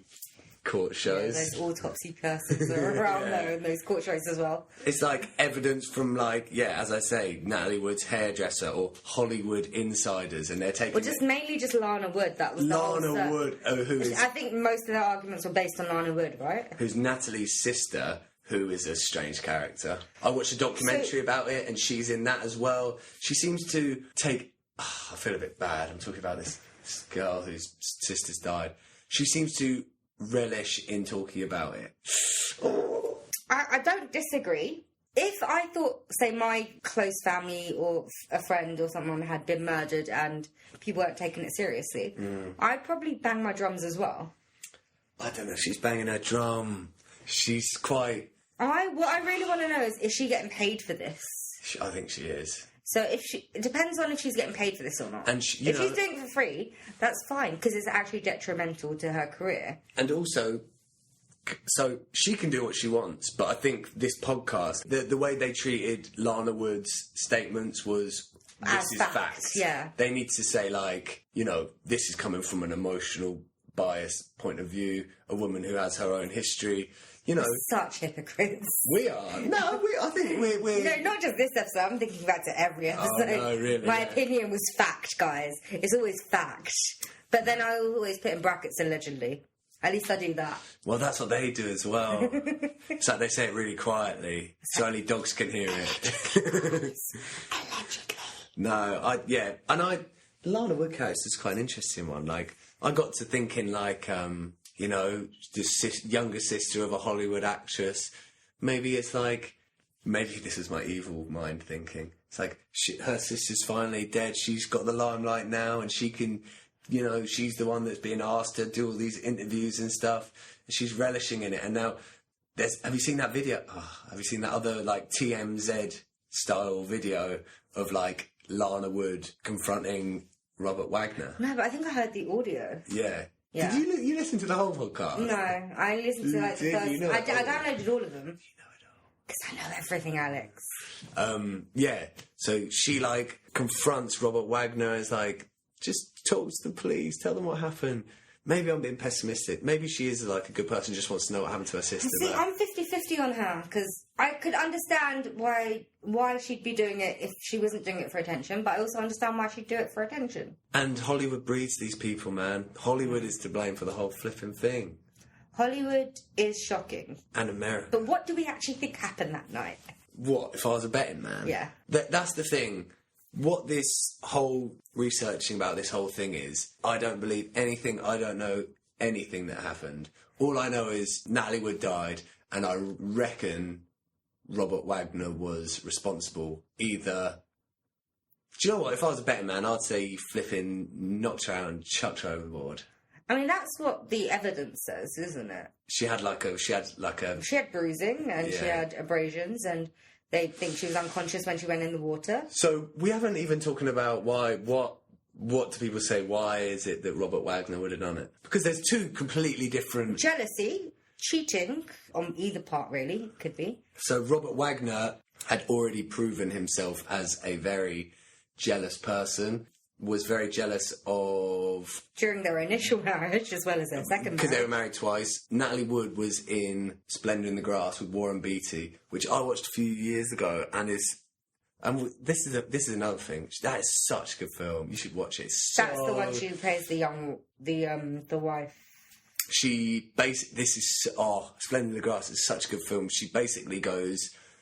court shows. Yeah, those autopsy curses are around there in those court shows as well. It's like evidence from, as I say, Natalie Wood's hairdresser or Hollywood insiders, and they're taking... Well, mainly just Lana Wood. That was Lana Wood, I think most of their arguments were based on Lana Wood, right? Who's Natalie's sister, who is a strange character. I watched a documentary about it, and she's in that as well. She seems to take... I feel a bit bad. I'm talking about this girl whose sister's died. She seems to relish in talking about it. I don't disagree. If I thought, say, my close family or a friend or someone had been murdered and people weren't taking it seriously, I'd probably bang my drums as well. I don't know if she's banging her drum. She's quite... What I really want to know is she getting paid for this? I think she is. So it depends on if she's getting paid for this or not. And if she's doing it for free, that's fine, because it's actually detrimental to her career. And also, so she can do what she wants, but I think this podcast, the way they treated Lana Wood's statements was As this is fact, facts. yeah. They need to say, like, you know, this is coming from an emotional bias point of view, a woman who has her own history, you know. Such hypocrites. We are. No, I think we're... No, not just this episode. I'm thinking back to every episode. Oh, no, really? My opinion was fact, guys. It's always fact. But then I always put in brackets allegedly. At least I do that. Well, that's what they do as well. It's like they say it really quietly, so only dogs can hear it. Allegedly. No, Lana Wood character is quite an interesting one. Like, I got to thinking, like, you know, the younger sister of a Hollywood actress. Maybe it's like, maybe this is my evil mind thinking. It's like, her sister's finally dead. She's got the limelight now, and she can, you know, she's the one that's being asked to do all these interviews and stuff. And she's relishing in it. And now, have you seen that video? Oh, have you seen that other, like, TMZ style video of, like, Lana Wood confronting Robert Wagner? No, but I think I heard the audio. Yeah. Yeah. Did you listen to the whole podcast? No, I listened to like the Did first. you know I it? downloaded all of them You know it all. because I know everything, Alex. Yeah, so she, like, confronts Robert Wagner as, like, just talk to the police, tell them what happened. Maybe I'm being pessimistic. Maybe she is, like, a good person, just wants to know what happened to her sister. See, but- I'm 50-50 on her because I could understand why she'd be doing it if she wasn't doing it for attention, but I also understand why she'd do it for attention. And Hollywood breeds these people, man. Hollywood is to blame for the whole flipping thing. Hollywood is shocking. And America. But what do we actually think happened that night? What, if I was a betting man? Yeah. That's the thing. What this whole researching about this whole thing is, I don't believe anything, I don't know anything that happened. All I know is Natalie Wood died, and I reckon Robert Wagner was responsible. Either... Do you know what? If I was a betting man, I'd say he flipping knocked her out and chucked her overboard. I mean, that's what the evidence says, isn't it? She had bruising and she Yeah. had abrasions, and they think she was unconscious when she went in the water. So we haven't even talking about what do people say? Why is it that Robert Wagner would have done it? Because there's two completely different... Jealousy, cheating, on either part really, could be. So Robert Wagner had already proven himself as a very jealous person, was very jealous of... During their initial marriage as well as their second marriage. Because they were married twice. Natalie Wood was in Splendor in the Grass with Warren Beatty, which I watched a few years ago, and is... And this is another thing. That is such a good film. You should watch it. That's the one she plays the wife. She Splendid in the Grass is such a good film. She basically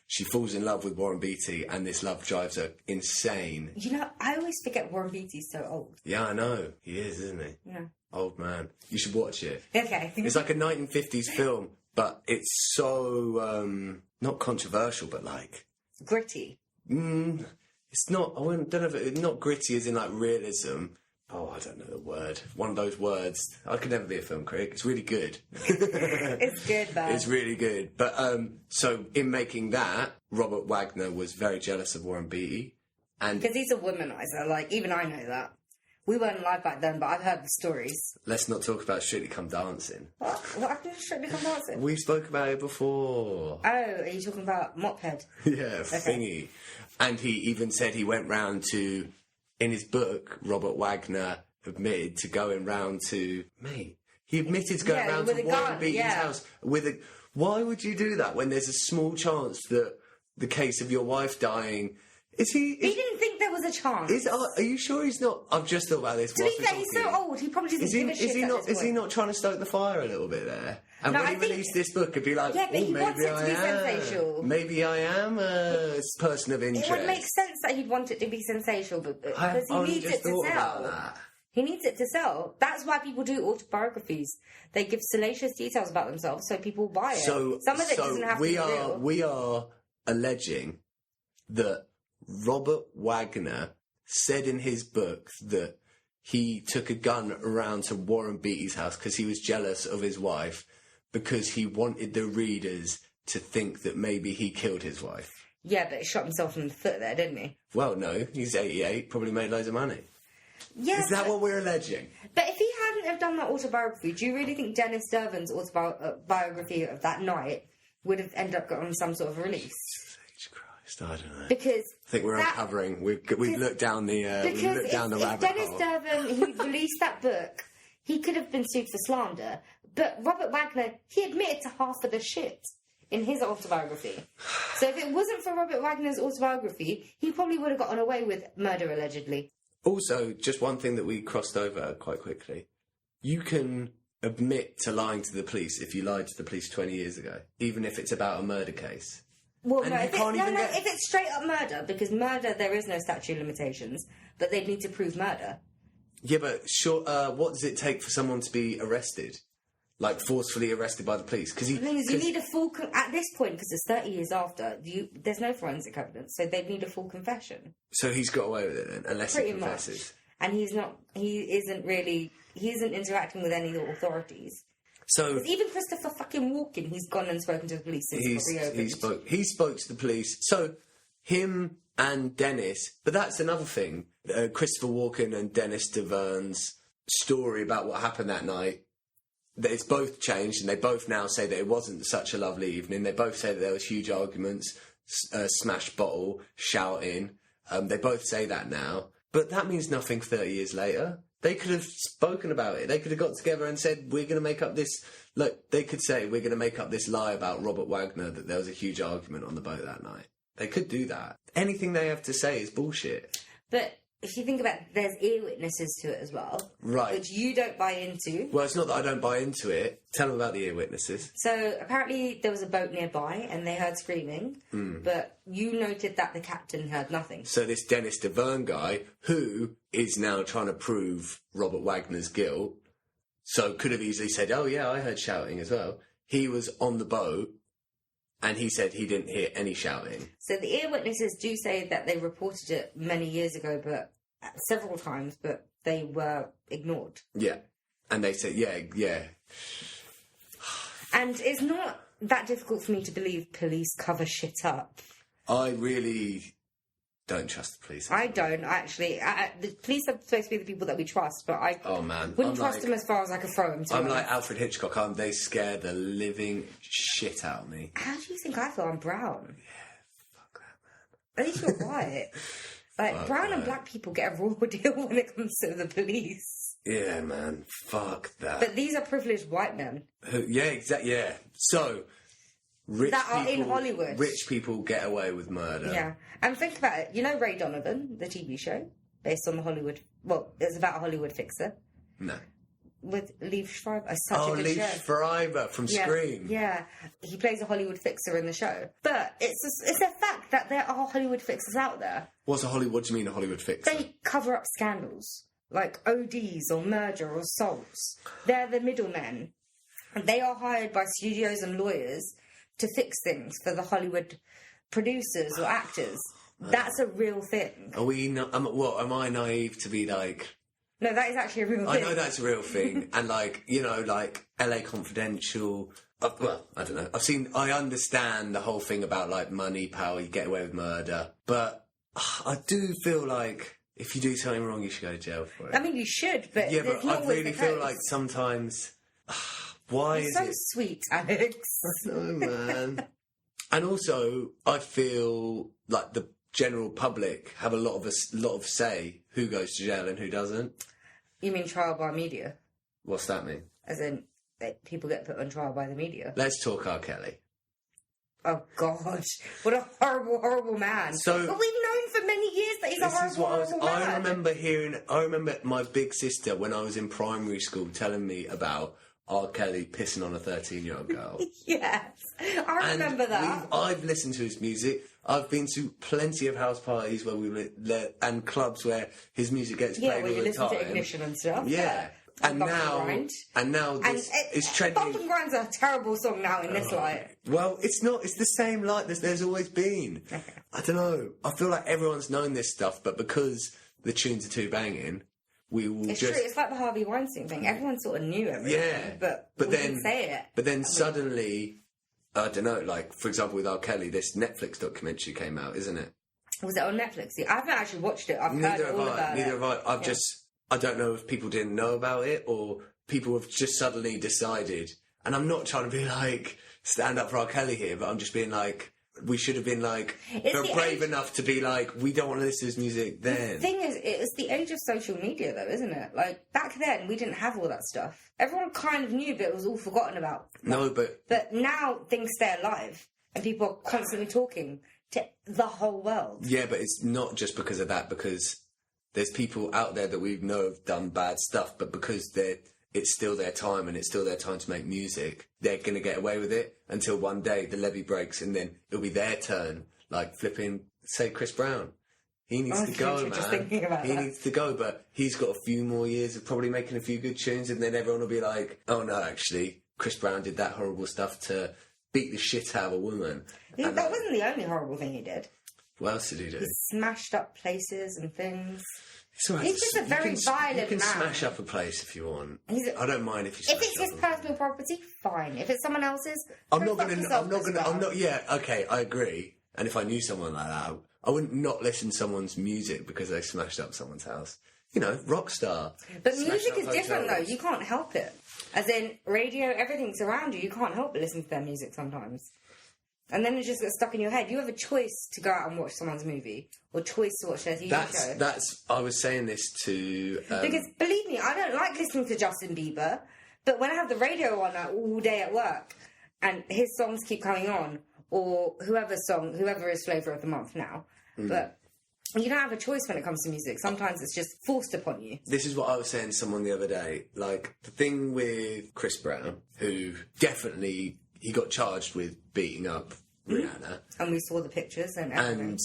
she falls in love with Warren Beatty, and this love drives her insane. You know, I always forget Warren Beatty's so old. Yeah, I know. He is, isn't he? Yeah. Old man. You should watch it. Okay. It's like a 1950s film, but it's so, not controversial, but like... Gritty. It's not, don't know if it's not gritty as in like realism. Oh, I don't know the word. One of those words. I could never be a film critic. It's really good. It's good, man. It's really good. But, so in making that, Robert Wagner was very jealous of Warren Beatty. And because he's a womanizer. Like, even I know that. We weren't alive back then, but I've heard the stories. let's not talk about Strictly Come Dancing. What happened to Strictly Come Dancing? We spoke about it before. Oh, are you talking about Mophead? Yeah, thingy. And he even said he went round to, in his book, Robert Wagner admitted to going round to, he admitted to going round to Warren Beatty's house with a... Why would you do that when there's a small chance that the case of your wife dying... He didn't think there was a chance. Are you sure he's not... I've just thought about this. To be fair, he's so old, he probably doesn't give a shit at this point. Is he not trying to stoke the fire a little bit there? And when he released this book, it'd be like, yeah, but he wants it to be sensational. Maybe I am a person of interest. It would make sense that he'd want it to be sensational, because he needs it to sell. He needs it to sell. That's why people do autobiographies. They give salacious details about themselves, so people buy it. Some of it doesn't have to be real. We are alleging that Robert Wagner said in his book that he took a gun around to Warren Beatty's house because he was jealous of his wife, because he wanted the readers to think that maybe he killed his wife. Yeah, but he shot himself in the foot there, didn't he? Well, no, he's 88, probably made loads of money. Yeah, is that what we're alleging? But if he hadn't have done that autobiography, do you really think Dennis Davern's autobiography of that night would have ended up on some sort of release? Stage Christ. I don't know. Because I think we're uncovering. We've looked down the rabbit Dennis hole. Davern, he released that book, he could have been sued for slander. But Robert Wagner, he admitted to half of the shit in his autobiography. So if it wasn't for Robert Wagner's autobiography, he probably would have gotten away with murder, allegedly. Also, just one thing that we crossed over quite quickly. You can admit to lying to the police if you lied to the police 20 years ago, even if it's about a murder case. Well, And no, you can't even get... if it's straight up murder, because murder, there is no statute of limitations, but they'd need to prove murder. Yeah, but sure, what does it take for someone to be arrested? Like, forcefully arrested by the police? Because The thing is, you need a full... at this point, because it's 30 years after, there's no forensic evidence, so they'd need a full confession. So he's got away with it then, unless Pretty he confesses. much. And he isn't interacting with any authorities. So... Because even Christopher fucking Walken, he's gone and spoken to the police since it reopened. He spoke to the police. So, him and Dennis... But that's another thing. Christopher Walken and Dennis Davern's story about what happened that night, that it's both changed, and they both now say that it wasn't such a lovely evening. They both say that there was huge arguments, smashed bottle, shouting. They both say that now. But that means nothing 30 years later. They could have spoken about it. They could have got together and said, we're going to make up this... Look, they could say, we're going to make up this lie about Robert Wagner, that there was a huge argument on the boat that night. They could do that. Anything they have to say is bullshit. But if you think about it, there's ear witnesses to it as well. Right. Which you don't buy into. Well, it's not that I don't buy into it. Tell them about the ear witnesses. So, apparently there was a boat nearby and they heard screaming. But you noted that the captain heard nothing. So this Dennis Davern guy, who is now trying to prove Robert Wagner's guilt, so could have easily said, oh yeah, I heard shouting as well. He was on the boat and he said he didn't hear any shouting. So the ear witnesses do say that they reported it many years ago, but several times, but they were ignored. Yeah. And they said, yeah. And it's not that difficult for me to believe police cover shit up. I really don't trust the police. I don't, actually. The police are supposed to be the people that we trust, but I wouldn't trust them as far as I could throw them. I'm like Alfred Hitchcock. They scare the living shit out of me. How do you think I feel? I'm brown. Yeah, fuck that, man. At least you're white. Like, brown and black people get a raw deal when it comes to the police. Yeah, man. Fuck that. But these are privileged white men. Yeah, exactly. Yeah. So... That are in Hollywood. Rich people get away with murder. Yeah. And think about it. You know Ray Donovan, the TV show? Based on the Hollywood... Well, it's about a Hollywood fixer. No. With Liev Schreiber. It's such a good Liev show. Schreiber from Scream. Yeah. He plays a Hollywood fixer in the show. But it's a fact that there are Hollywood fixers out there. What do you mean a Hollywood fixer? They cover up scandals. Like ODs or murder or assaults. They're the middlemen. And they are hired by studios and lawyers to fix things for the Hollywood producers or actors. That's a real thing. Are we not... am I naive to be like... No, that is actually a real thing. I know that's a real thing. And like, you know, like LA Confidential... well, I don't know. I understand the whole thing about like money, power, you get away with murder. But I do feel like if you do something wrong, you should go to jail for it. I mean, you should, but... Yeah, but I really feel like sometimes... Why You're is so it... sweet, Alex. I know, man. And also, I feel like the general public have a lot of say who goes to jail and who doesn't. You mean trial by media? What's that mean? As in, people get put on trial by the media. Let's talk R. Kelly. Oh, God. What a horrible, horrible man. So, but we've known for many years that he's a horrible, horrible man. I remember my big sister, when I was in primary school, telling me about R. Kelly pissing on a 13-year-old girl. Yes. I remember that. I've listened to his music. I've been to plenty of house parties where and clubs where his music gets played all the time. Yeah, where you listen to Ignition and stuff. Yeah. And now this is trending. Bump and Grind's a terrible song now in this light. Well, it's not. It's the same light there's always been. I don't know. I feel like everyone's known this stuff, but because the tunes are too banging, we will It's true. It's like the Harvey Weinstein thing. Everyone sort of knew everything. Yeah. But we didn't say it. But then suddenly, I don't know, like, for example, with R. Kelly, this Netflix documentary came out, isn't it? Was it on Netflix? I haven't actually watched it. I've heard all about it. Neither have I. I don't know if people didn't know about it or people have just suddenly decided. And I'm not trying to be like, stand up for R. Kelly here, but I'm just being like, we should have been like, It's we're the brave age- enough to be like, we don't want to listen to his music then. The thing is, it's the age of social media, though, isn't it? Like, back then, we didn't have all that stuff. Everyone kind of knew, but it was all forgotten about. No, but But now things stay alive, and people are constantly talking to the whole world. yeah, but it's not just because of that, because there's people out there that we know have done bad stuff, but because it's still their time and it's still their time to make music, they're going to get away with it until one day the levee breaks and then it'll be their turn. Like flipping, say, Chris Brown. He needs to go, man. Just thinking about he that. needs to go, but he's got a few more years of probably making a few good tunes, and then everyone will be like, oh no, actually, Chris Brown did that horrible stuff to beat the shit out of a woman. And That wasn't the only horrible thing he did. what else did he do? He smashed up places and things. It's all right He's to just a very violent You can man. smash up a place if you want. He's I don't mind if you If smash it's up his a- personal property, fine. If it's someone else's, I'm go not fuck gonna. yourself, I'm not Chris gonna. I'm Brown. not. Yeah. Okay. I agree. And if I knew someone like that, I wouldn't not listen to someone's music because they smashed up someone's house. You know, rock star. But Smashed music up is different, though. hotels. You can't help it. As in, radio, everything's around you. You can't help but listen to their music sometimes. And then it just gets stuck in your head. You have a choice to go out and watch someone's movie or choice to watch their TV show. That's. I was saying this to. Because, believe me, I don't like listening to Justin Bieber, but when I have the radio on all day at work and his songs keep coming on, or whoever is Flavour of the Month now, but you don't have a choice when it comes to music. Sometimes it's just forced upon you. This is what I was saying to someone the other day. Like, the thing with Chris Brown, who definitely, he got charged with beating up Rihanna. And we saw the pictures and everything. And,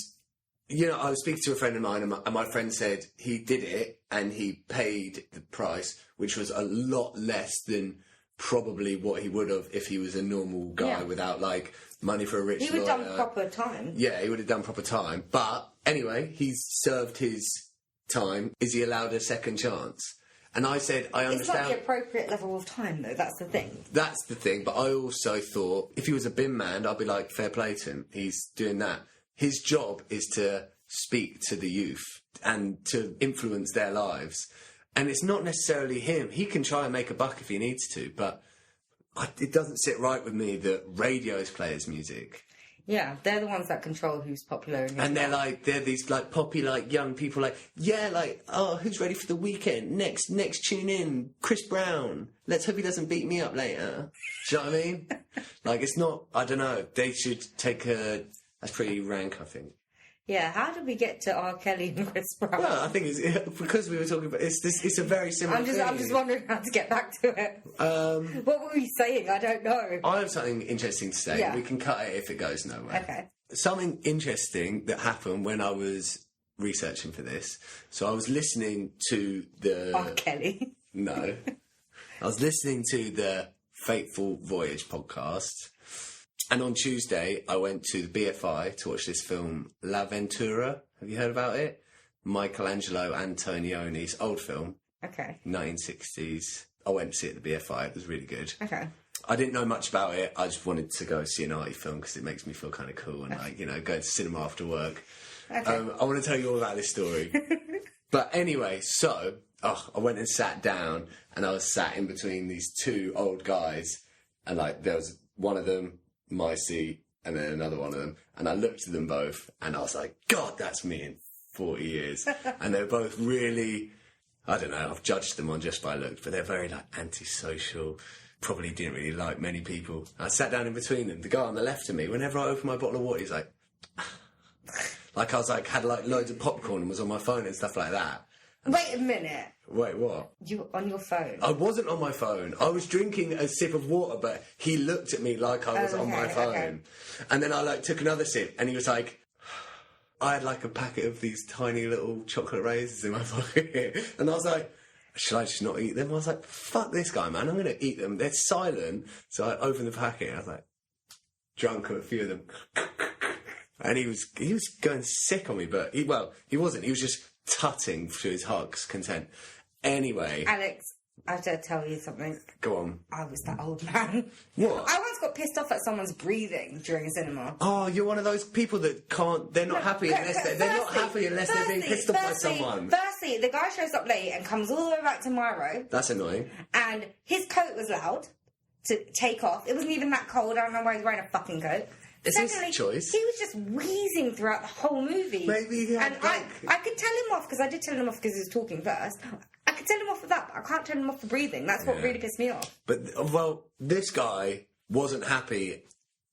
you know, I was speaking to a friend of mine, and my friend said he did it and he paid the price, which was a lot less than probably what he would have if he was a normal guy Yeah. without, like, money for a rich He would lawyer. have done proper time. Yeah, he would have done proper time. But anyway, he's served his time. Is he allowed a second chance? And I said, I It's understand. not the appropriate level of time, though. That's the thing. That's the thing. But I also thought, if he was a bin man, I'd be like, fair play to him. He's doing that. His job is to speak to the youth and to influence their lives. And it's not necessarily him. He can try and make a buck if he needs to, but it doesn't sit right with me that radios play his music. Yeah, they're the ones that control who's popular. And they're these like poppy like young people like, yeah, like, oh, who's ready for the weekend? Next tune in, Chris Brown. Let's hope he doesn't beat me up later. Do you know what I mean? Like, it's not, I don't know, they should take that's pretty rank, I think. Yeah, how did we get to R. Kelly and Chris Brown? Well, I think it's because we were talking about it's a very similar thing. I'm just wondering how to get back to it. What were we saying? I don't know. I have something interesting to say. Yeah. We can cut it if it goes nowhere. Okay. Something interesting that happened when I was researching for this. So I was listening to the... R. Kelly. No. I was listening to the Fateful Voyage podcast. And on Tuesday, I went to the BFI to watch this film, La Ventura. Have you heard about it? Michelangelo Antonioni's old film, Okay. 1960s. I went to see it at the BFI. It was really good. Okay. I didn't know much about it. I just wanted to go see an arty film because it makes me feel kind of cool and, like, you know, go to cinema after work. Okay. I want to tell you all about this story. But anyway, so I went and sat down, and I was sat in between these two old guys, and like there was one of them, my seat, and then another one of them, and I looked at them both, and I was like, God, that's me in 40 years. And they're both really, I don't know, I've judged them on just by looks, but they're very like antisocial. Probably didn't really like many people. I sat down in between them. The guy on the left of me, whenever I opened my bottle of water, he's like, like I was like, had like loads of popcorn and was on my phone and stuff like that. Wait a minute. Wait, what? You on your phone? I wasn't on my phone. I was drinking a sip of water, but he looked at me like I was on my Okay, phone. okay. And then I like took another sip, and he was like, I had like a packet of these tiny little chocolate raisins in my pocket, and I was like, should I just not eat them? I was like, fuck this guy, man. I'm going to eat them. They're silent. So I opened the packet, and I was like, drunk a few of them. And he was going sick on me, but he wasn't. He was just tutting to his heart's content. Anyway. Alex, I have to tell you something. Go on. I was that old man. What? I once got pissed off at someone's breathing during a cinema. Oh, you're one of those people that can't. They're not happy unless they're not happy unless they're being pissed off by someone. Firstly, the guy shows up late and comes all the way back to my row, That's annoying. and his coat was loud to take off. It wasn't even that cold. I don't know why he's wearing a fucking coat. It's his Secondly, choice. he was just wheezing throughout the whole movie. Maybe he had, and like... I could tell him off, because I did tell him off because he was talking first. I could tell him off for that, but I can't tell him off for breathing. That's what really pissed me off. But, well, this guy wasn't happy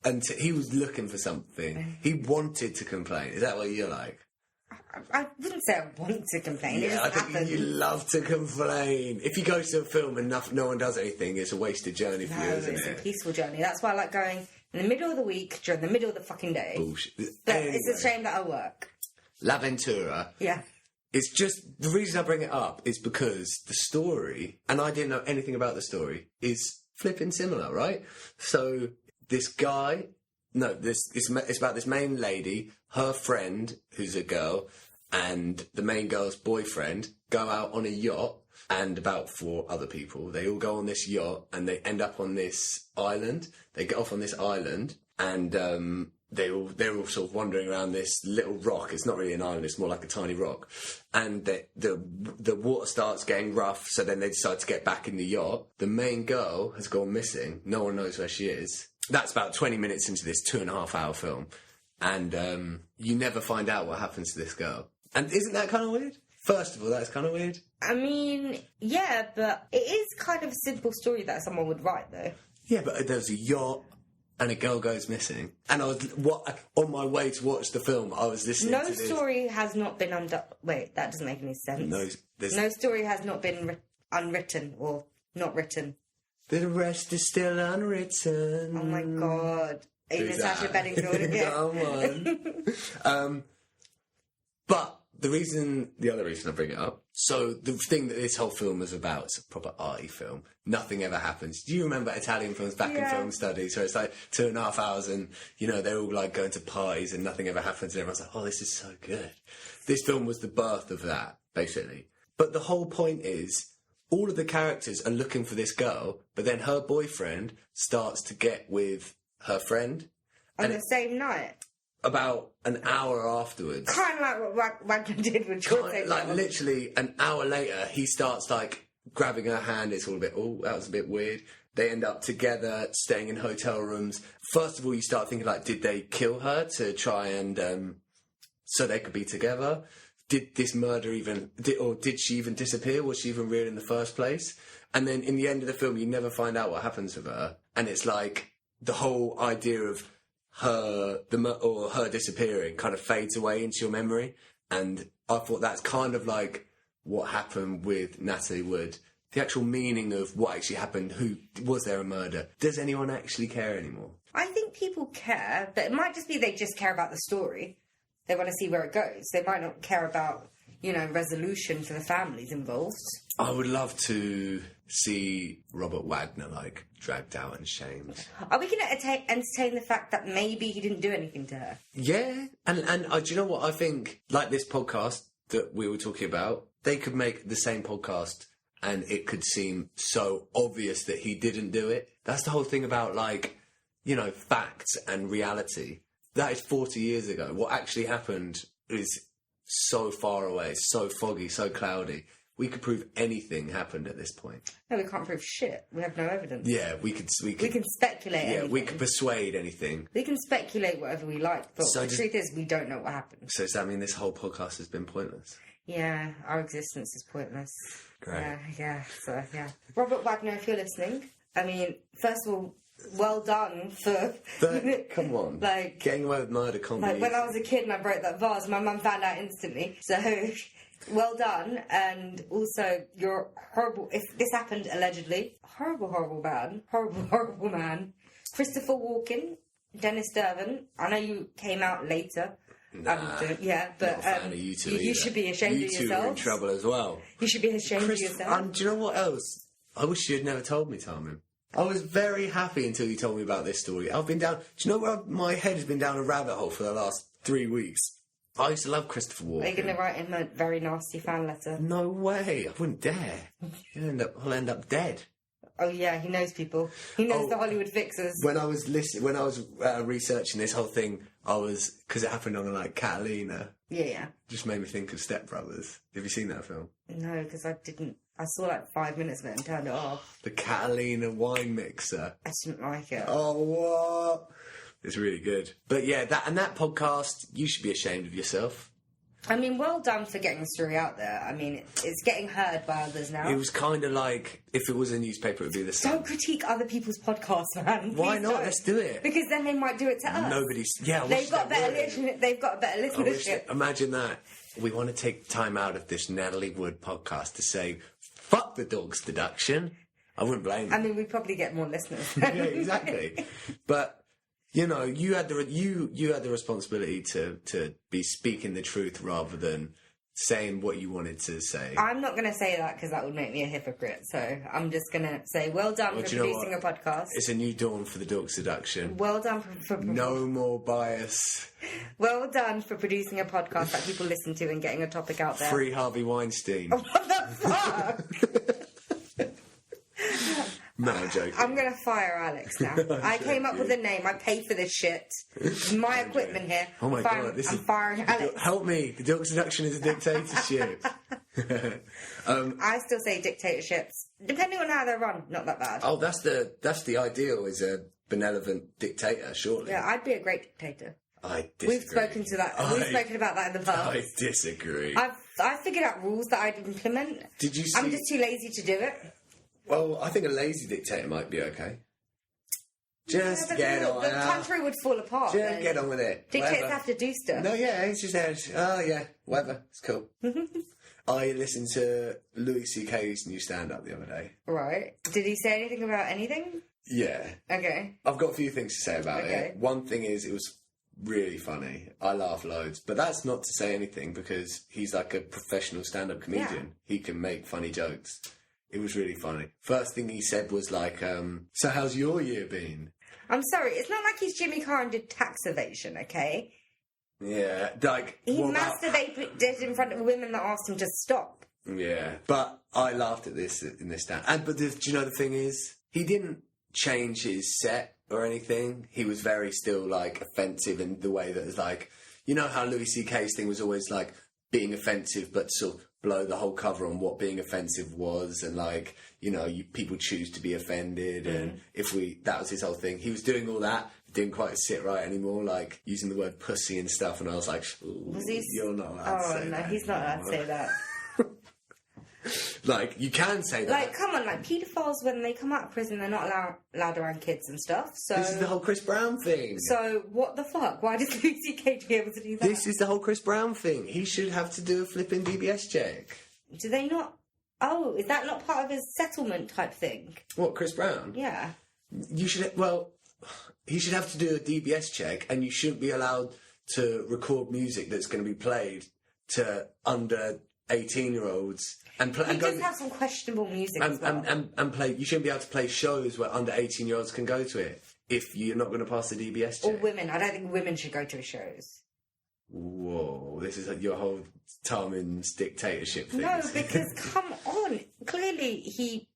until he was looking for something. He wanted to complain. Is that what you're like? I wouldn't say I want to complain. It Yeah, I just think happened. you love to complain. If you go to a film and no one does anything, it's a wasted journey for you, isn't it's it? a peaceful journey. That's why I like going in the middle of the week during the middle of the fucking day. Bullshit. But Anyway, it's a shame that I work. La Ventura. Yeah. It's just, the reason I bring it up is because the story, and I didn't know anything about the story, is flipping similar, right? So, this guy, it's about this main lady, her friend, who's a girl, and the main girl's boyfriend go out on a yacht, and about 4 other people. They all go on this yacht, and they end up on this island. They get off on this island, and they're all sort of wandering around this little rock. It's not really an island, it's more like a tiny rock. And the water starts getting rough, so then they decide to get back in the yacht. The main girl has gone missing. No one knows where she is. That's about 20 minutes into this 2.5-hour film. And you never find out what happens to this girl. And isn't that kind of weird? First of all, that's kind of weird. I mean, yeah, but it is kind of a simple story that someone would write, though. Yeah, but there's a yacht and a girl goes missing. And I was on my way to watch the film, I was listening to this. No story has not been Wait, that doesn't make any sense. No story has not been unwritten or not written. The rest is still unwritten. Oh my god. Are you Natasha Bedingfield again? Come on. But the other reason I bring it up, so the thing that this whole film is about, it's a proper arty film. Nothing ever happens. Do you remember Italian films back in film studies, where it's like 2.5 hours and, they're all like going to parties and nothing ever happens and everyone's like, oh, this is so good. This film was the birth of that, basically. But the whole point is, all of the characters are looking for this girl, but then her boyfriend starts to get with her friend. On the same night? About an hour afterwards. Kind of like what Wagner did with George. Like, literally, an hour later, he starts, like, grabbing her hand. It's all a bit, oh, that was a bit weird. They end up together, staying in hotel rooms. First of all, you start thinking, like, did they kill her to try and, so they could be together? Did this murder did she even disappear? Was she even real in the first place? And then in the end of the film, you never find out what happens with her. And it's like, the whole idea of her disappearing kind of fades away into your memory. And I thought that's kind of like what happened with Natalie Wood. The actual meaning of what actually happened. Was there a murder? Does anyone actually care anymore? I think people care, but it might just be they just care about the story. They want to see where it goes. They might not care about, resolution for the families involved. I would love to see Robert Wagner, like, dragged out and shamed. Are we going to entertain the fact that maybe he didn't do anything to her? Yeah. And do you know what? I think, like this podcast that we were talking about, they could make the same podcast and it could seem so obvious that he didn't do it. That's the whole thing about, like, facts and reality. That is 40 years ago. What actually happened is so far away, so foggy, so cloudy. We could prove anything happened at this point. No, we can't prove shit. We have no evidence. Yeah, we can speculate anything. We can persuade anything. We can speculate whatever we like, but So the truth is we don't know what happened. So does that mean this whole podcast has been pointless? Yeah, our existence is pointless. Great. Yeah. Robert Wagner, if you're listening, I mean, first of all, well done for... Come on. Like, getting away with murder can't be like, when easy. I was a kid and I broke that vase, my mum found out instantly. So, well done. And also, you're horrible... If this happened, allegedly, horrible man. Christopher Walken, Dennis Davern. I know you came out later. Nah, yeah, but not a fan of you two you should be ashamed of yourself. You two are in trouble as well. You should be ashamed of yourself. And do you know what else? I wish you had never told me, Tarmin. I was very happy until you told me about this story. I've been down... Do you know where my head has been down a rabbit hole for the last 3 weeks? I used to love Christopher Walken. Are you going to write him a very nasty fan letter? No way. I wouldn't dare. I'll end up dead. Oh yeah, he knows people. He knows the Hollywood fixers. When I was researching this whole thing, because it happened on like Catalina. Yeah. Just made me think of Step Brothers. Have you seen that film? No, because I didn't. I saw like 5 minutes of it and turned it off. The Catalina wine mixer. I didn't like it. Oh, what? It's really good. But yeah, that podcast, you should be ashamed of yourself. I mean, well done for getting the story out there. I mean, it's getting heard by others now. It was kind of like, if it was a newspaper, it would be the same. Don't critique other people's podcasts, man. Why Please not? don't. Let's do it. Because then they might do it to us. Nobody's... Yeah, I They've wish got they better would. They've got better I wish listenership. imagine that. We want to take time out of this Natalie Wood podcast to say, fuck the dog's deduction. I wouldn't blame I them. mean, we probably get more listeners. Yeah, exactly. But... You know, you had the responsibility to be speaking the truth rather than saying what you wanted to say. I'm not going to say that because that would make me a hypocrite. So I'm just going to say, well done for producing a podcast. It's a new dawn for the dog seduction. Well done for No more bias. Well done for producing a podcast that people listen to and getting a topic out there. Free Harvey Weinstein. What the fuck? No, I'm joking. I'm going to fire Alex now. I came up with a name. I paid for this shit. It's my equipment here. Oh my God, I'm firing Alex. Help me. The dog seduction is a dictatorship. I still say dictatorships. Depending on how they're run, not that bad. Oh, that's the ideal, is a benevolent dictator, surely. Yeah, I'd be a great dictator. I disagree. We've spoken to that. We've spoken about that in the past. I disagree. I figured out rules that I'd implement. Did you see... I'm just too lazy to do it. Well, I think a lazy dictator might be okay. Just get on. The country would fall apart. Just then. get on with it. Dictators Whatever. have to do stuff. No, yeah, it's just oh yeah, whatever, it's cool. I listened to Louis C.K.'s new stand-up the other day. Right. Did he say anything about anything? Yeah. Okay. I've got a few things to say about Okay. it. One thing is, it was really funny. I laugh loads, but that's not to say anything because he's like a professional stand-up comedian. Yeah. He can make funny jokes. It was really funny. First thing he said was like, so how's your year been? I'm sorry, it's not like he's Jimmy Carr and did tax evasion, okay? Yeah, like... He what about- masturbated in front of women that asked him to stop. Yeah, but I laughed at this in this stand. But do you know the thing is, he didn't change his set or anything. He was very still like offensive in the way that it was like, you know how Louis C.K.'s thing was always like being offensive, but sort of blow the whole cover on what being offensive was, and like, you know, people choose to be offended, and that was his whole thing. He was doing all that, didn't quite sit right anymore, like using the word pussy and stuff, and I was like, you're not allowed to say that. Oh, no, he's not allowed to say that. Like, you can say that. Like, come on, like, paedophiles, when they come out of prison, they're not allowed around kids and stuff, so... This is the whole Chris Brown thing. So, what the fuck? Why does Louis C.K. be able to do that? This is the whole Chris Brown thing. He should have to do a flipping DBS check. Do they not... Oh, is that not part of his settlement type thing? What, Chris Brown? Yeah. You should... Well, he should have to do a DBS check, and you shouldn't be allowed to record music that's going to be played to under 18-year-olds... And He does have some questionable music as well. And play. You shouldn't be able to play shows where under 18-year-olds can go to it if you're not going to pass the DBS check. Or women. I don't think women should go to his shows. Whoa, this is your whole Tarmin's dictatorship thing. No, because come on, clearly he.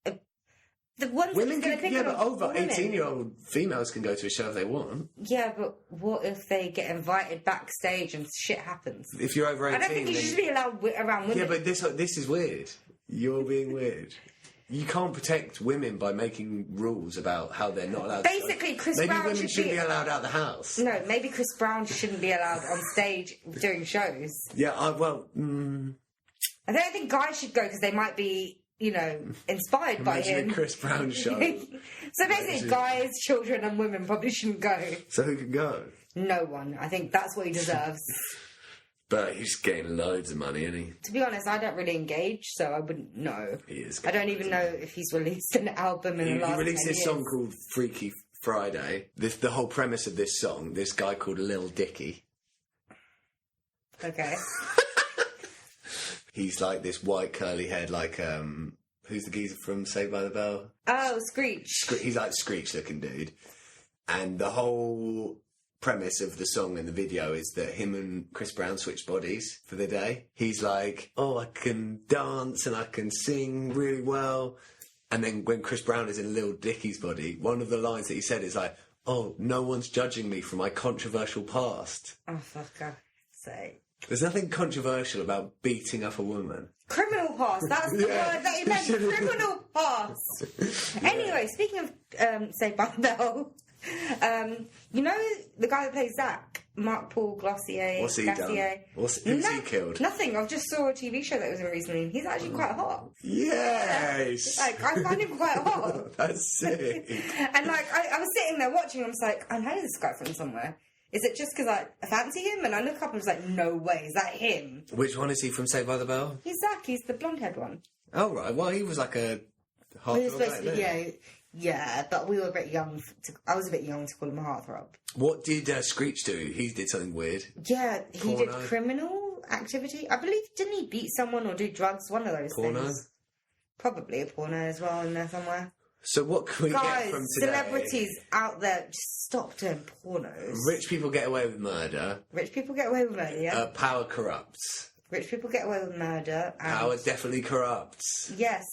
The ones Women that he's can, going to pick but on over women. 18-year-old females can go to a show if they want. Yeah, but what if they get invited backstage and shit happens? If you're over 18, I don't think you should be allowed around women. Yeah, but this is weird. You're being weird. You can't protect women by making rules about how they're not allowed Basically, to Chris Maybe Brown women should shouldn't be be allowed out the house. No, maybe Chris Brown shouldn't be allowed on stage doing shows. Yeah, I don't think guys should go because they might be, you know, inspired by Imagine him. a Chris Brown show. So basically, guys, children, and women probably shouldn't go. So who can go? No one. I think that's what he deserves. But he's getting loads of money, isn't he? To be honest, I don't really engage, so I wouldn't know. He is. I don't even know if he's released an album in the last He released 10 this years. song called Freaky Friday. The whole premise of this song, this guy called Lil Dicky. Okay. He's like this white curly head, like who's the geezer from Saved by the Bell? Oh, Screech. He's like Screech looking dude. And the whole premise of the song and the video is that him and Chris Brown switch bodies for the day. He's like, oh, I can dance and I can sing really well. And then when Chris Brown is in Lil Dicky's body, one of the lines that he said is like, oh, no one's judging me for my controversial past. Oh, fuck God's sake. There's nothing controversial about beating up a woman. Criminal past. That's the word that he meant. Criminal past. Anyway, speaking of Saved by the Bell, You know the guy that plays Zach, Mark Paul Glossier. What's he Gassier? done? Who's he killed? Nothing. I just saw a TV show that was in recently. And he's actually quite hot. Yes. Like I find him quite hot. That's sick. And like I was sitting there watching. I was like, I know this guy from somewhere. Is it just because I fancy him? And I look up and I was like, no way, is that him? Which one is he from Saved by the Bell? He's Zach. He's the blonde-haired one. Oh right. Well, he was like a heartthrob back then. Yeah, but we were a bit young. I was a bit young to call him a heartthrob. What did Screech do? He did something weird. Yeah, he Porno? did criminal activity. I believe, didn't he beat someone or do drugs? One of those Porno? things. Probably a porno as well in there somewhere. So what can we get from today? Celebrities out there, just stop doing pornos. Rich people get away with murder. Rich people get away with murder, yeah? Power corrupts. Rich people get away with murder. And Power definitely corrupts. yes.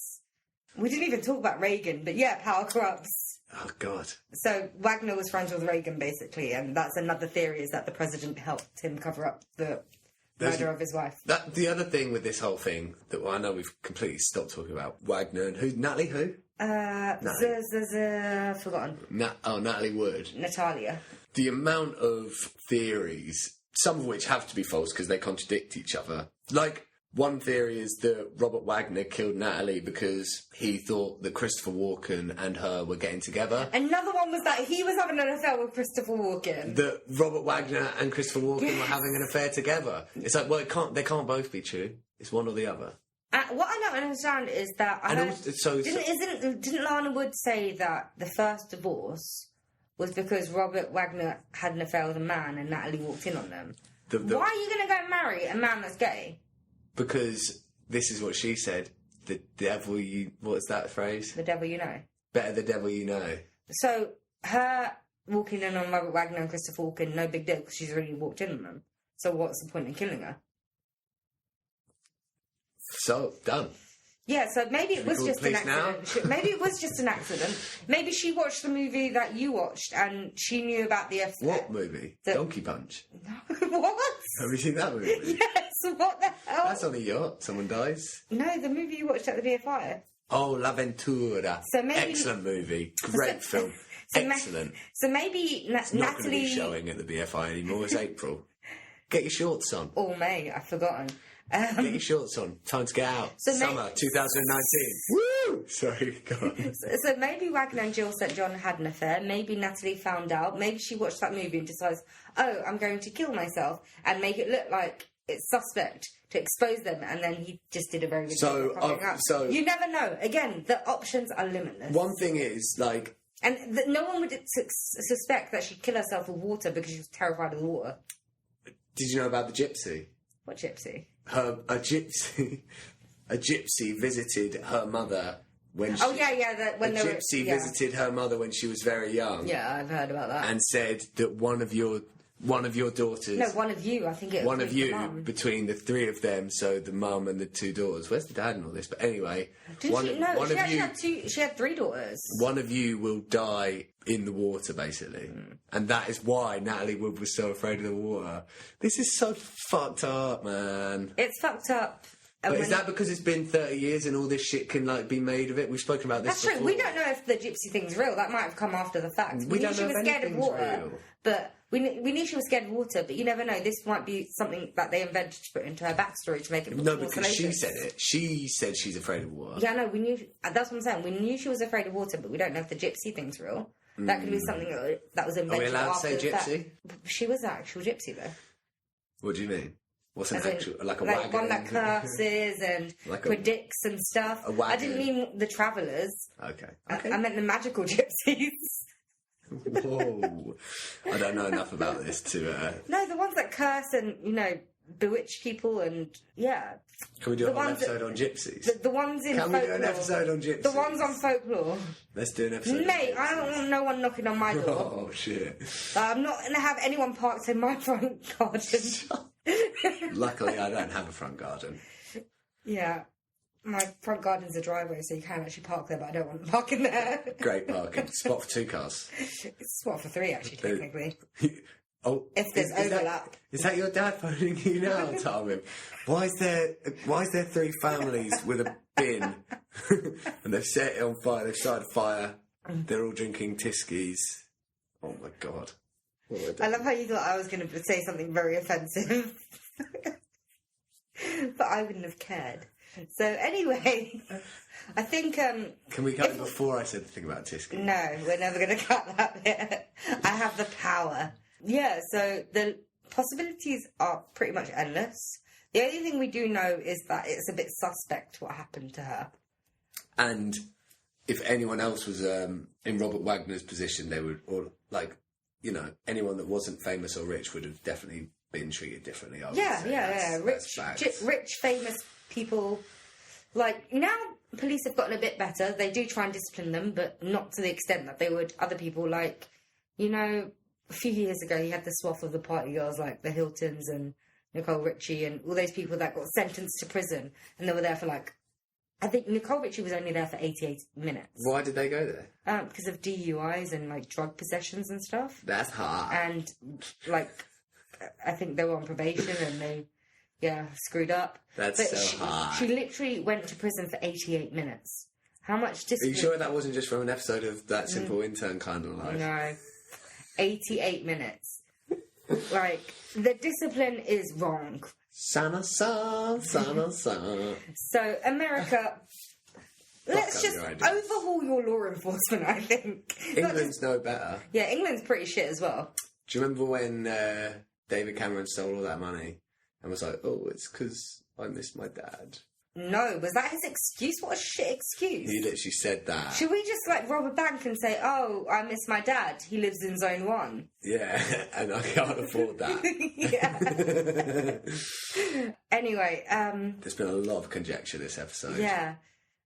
We didn't even talk about Reagan, but yeah, power corrupts. Oh, God. So Wagner was friends with Reagan, basically, and that's another theory, is that the president helped him cover up the murder of his wife. The other thing with this whole thing that I know we've completely stopped talking about, Wagner and who? Natalie who? Forgotten. Natalie Wood. Natalia. The amount of theories, some of which have to be false because they contradict each other. Like, one theory is that Robert Wagner killed Natalie because he thought that Christopher Walken and her were getting together. Another one was that he was having an affair with Christopher Walken. That Robert Wagner and Christopher Walken were having an affair together. It's like, well, they can't both be true. It's one or the other. What I don't understand is that didn't Lana Wood say that the first divorce was because Robert Wagner had an affair with a man and Natalie walked in on them? Why are you going to go marry a man that's gay? Because this is what she said. The devil you... What's that phrase? The devil you know. Better the devil you know. So, her walking in on Robert Wagner and Christopher Walken, no big deal because she's already walked in on them. So what's the point in killing her? So, done. Yeah, so maybe it was just an now? accident. Maybe it was just an accident. Maybe she watched the movie that you watched and she knew about the... What movie? Donkey Punch. What? Have you seen that movie? Yes, what the hell? That's on a yacht. Someone dies. No, the movie you watched at the BFI. Oh, L'Avventura. So maybe... Excellent movie. Great film. Excellent. So maybe It's not Natalie... going to be showing at the BFI anymore. It's April. Get your shorts on. Oh, May. I've forgotten. Get your shorts on. Time to get out. Summer 2019. Woo! Sorry, go on. So maybe Wagner and Jill St. John had an affair. Maybe Natalie found out. Maybe she watched that movie and decides, oh, I'm going to kill myself and make it look like it's suspect to expose them. And then he just did a very good job of covering up. So you never know. Again, the options are limitless. One thing is, like... And no one would suspect that she'd kill herself with water because she was terrified of the water. Did you know about the gypsy? What gypsy? A gypsy visited her mother when she... Oh, yeah. When a gypsy visited her mother when she was very young. Yeah, I've heard about that. And said that one of your daughters... No, one of you, I think it was. One of you, between the three of them, so the mum and the two daughters. Where's the dad and all this? But anyway... She had three daughters. One of you will die in the water, basically. And that is why Natalie Wood was so afraid of the water. This is so fucked up, man. It's fucked up. But is that because it's been 30 years and all this shit can, like, be made of it? We've spoken about this before. That's true. We don't know if the gypsy thing's real. That might have come after the fact. We don't know if anything's real. But we knew she was scared of water, but you never know. This might be something that they invented to put into her backstory to make it No, because she said it. She said she's afraid of water. Yeah, no, we knew... That's what I'm saying. We knew she was afraid of water, but we don't know if the gypsy thing's real. That could be something that was invented after the fact. Are we allowed to say gypsy? She was an actual gypsy, though. What do you mean? What's an actual... Like a like wagon? One that curses and predicts and stuff. A wagon. I didn't mean the travellers. Okay. I meant the magical gypsies. Whoa. I don't know enough about this to... No, the ones that curse and, bewitch people and, yeah. Can we do a whole episode on gypsies? The ones in folklore. Can we do an episode on gypsies? The ones on folklore. Let's do an episode. Mate, I don't want no one knocking on my door. Oh, shit. I'm not going to have anyone parked in my front garden. Luckily, I don't have a front garden. Yeah. My front garden's a driveway, so you can actually park there, but I don't want to park in there. Great parking. Spot for 2 cars. It's a spot for 3, actually, technically. Oh, if there's overlap. Is that your dad phoning you now, Tarvin? Why is there 3 families with a bin and they've set it on fire? They've started a fire. They're all drinking Tiskies. Oh my god. What have I done? love how you thought I was going to say something very offensive. But I wouldn't have cared. So anyway, I think... Can we cut it before I said the thing about Tisky? No, we're never going to cut that bit. I have the power. Yeah, so the possibilities are pretty much endless. The only thing we do know is that it's a bit suspect what happened to her. And if anyone else was in Robert Wagner's position, they would, or like, you know, anyone that wasn't famous or rich would have definitely been treated differently. I would say. Rich, famous people. Like, now police have gotten a bit better. They do try and discipline them, but not to the extent that they would other people. Like, you know, a few years ago, you had the swath of the party girls, like the Hiltons and Nicole Richie and all those people that got sentenced to prison. And they were there for, like, I think Nicole Richie was only there for 88 minutes. Why did they go there? Because of DUIs and, like, drug possessions and stuff. That's hard. And, like, I think they were on probation and they, screwed up. That's hard. She literally went to prison for 88 minutes. How much Are discipline... you sure that wasn't just from an episode of That Simple Intern kind of life? No. 88 minutes. Like, the discipline is wrong. Sana-san. So, America... Let's just your ideas. overhaul your law enforcement, I think. England's no better. Yeah, England's pretty shit as well. Do you remember when David Cameron stole all that money and was like, oh, it's because I miss my dad? No, was that his excuse? What a shit excuse. He literally said that. Should we just, like, rob a bank and say, oh, I miss my dad, he lives in Zone 1? Yeah, and I can't afford that. Yeah. Anyway, There's been a lot of conjecture this episode. yeah.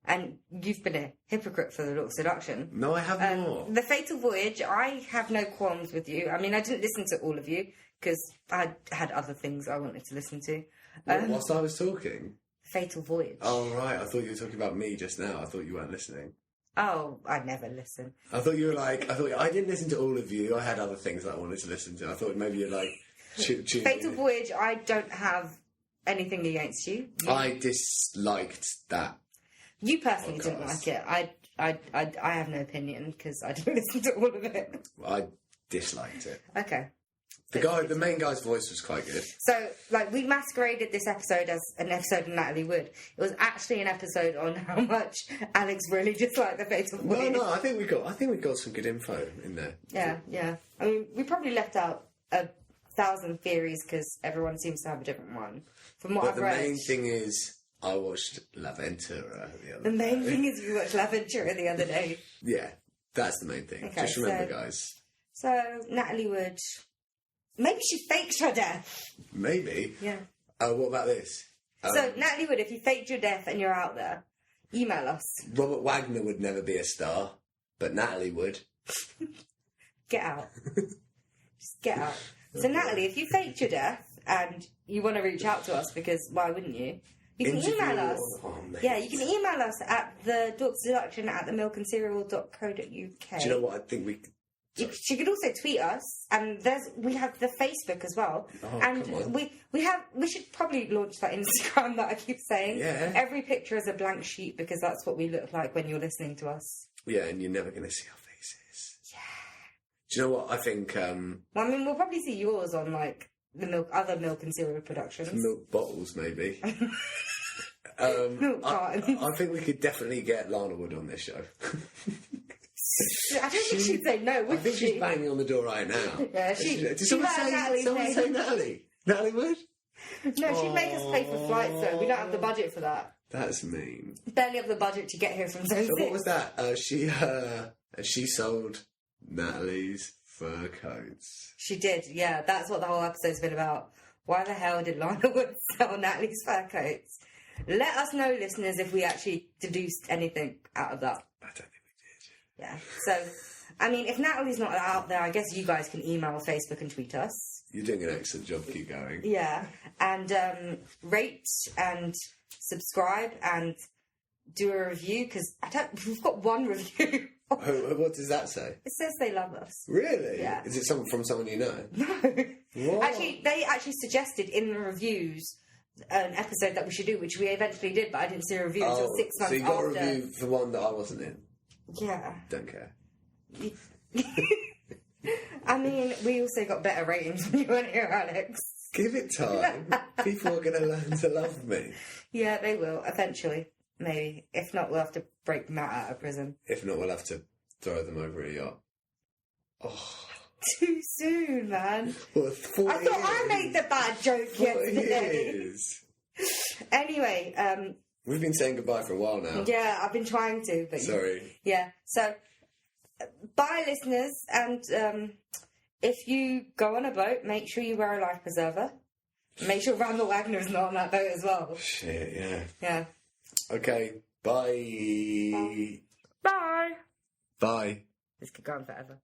And you've been a hypocrite for the Look Seduction. No, I have not. The Fatal Voyage, I have no qualms with you. I mean, I didn't listen to all of you, because I had other things I wanted to listen to. Whilst I was talking? Fatal Voyage. Oh, right. I thought you were talking about me just now. I thought you weren't listening. Oh, I never listen. I thought you were like... I didn't listen to all of you. I had other things that I wanted to listen to. I thought maybe you're like... Fatal Voyage, I don't have anything against you. I disliked that. You personally podcast. didn't like it. I have no opinion because I didn't listen to all of it. I disliked it. Okay. The main guy's voice was quite good. So, like, we masqueraded this episode as an episode of Natalie Wood. It was actually an episode on how much Alex really disliked the Fatal Voyage. No, I think we got some good info in there. Yeah. I mean, we probably left out 1,000 theories because everyone seems to have a different one. From what I've read. The main thing is, I watched La Ventura the other day. The main thing is you watched La Ventura the other day. Yeah, that's the main thing. Okay, just remember, guys. So, Natalie Wood... Maybe she faked her death. Maybe. Yeah. What about this? So, Natalie Wood, if you faked your death and you're out there, email us. Robert Wagner would never be a star, but Natalie would. Get out. Just get out. So, Natalie, if you faked your death and you want to reach out to us, because why wouldn't you? You can email us. Oh, Yeah, you can email us at the dorkseduction@themilkandcereal.co.uk. Do you know what I think we... She could also tweet us, and we have the Facebook as well. Oh, and come on. we should probably launch that Instagram that I keep saying. Yeah. Every picture is a blank sheet because that's what we look like when you're listening to us. Yeah, and you're never going to see our faces. Yeah. Do you know what I think? Well, I mean, we'll probably see yours on like the other milk and cereal productions. Milk bottles, maybe. Milk cartons. I think we could definitely get Lana Wood on this show. I don't think she'd say no, would I think she? she's banging on the door right now. Yeah, Did someone heard Natalie's name. say Natalie? Natalie Wood? No, she'd make us pay for flights though. We don't have the budget for that. That's mean. Barely have the budget to get here from Zone 6. So what was that? She sold Natalie's fur coats. She did, yeah. That's what the whole episode's been about. Why the hell did Lana Wood sell Natalie's fur coats? Let us know, listeners, if we actually deduced anything out of that. I don't think we did. Yeah. So, I mean, if Natalie's not out there, I guess you guys can email, Facebook, and tweet us. You're doing an excellent job. Keep going. Yeah. And rate and subscribe and do a review, because we've got one review. What does that say? It says they love us. Really? Yeah. Is it from someone you know? No. What? Actually, they suggested in the reviews an episode that we should do, which we eventually did, but I didn't see a review until 6 months so you got after. a review for one that I wasn't in? Yeah. Don't care. I mean, we also got better ratings when you weren't here, Alex. Give it time. People are going to learn to love me. Yeah, they will, eventually. Maybe. If not, we'll have to break Matt out of prison. If not, we'll have to throw them over a yacht. Oh. Too soon, man. What, 40 I thought I made the bad joke 40 yesterday. years. Anyway, We've been saying goodbye for a while now. yeah, I've been trying to, but Sorry. yeah. So, bye, listeners, and if you go on a boat, make sure you wear a life preserver. Make sure Randall Wagner is not on that boat as well. Shit, yeah. Yeah. Okay, bye. Bye. Bye. This could go on forever.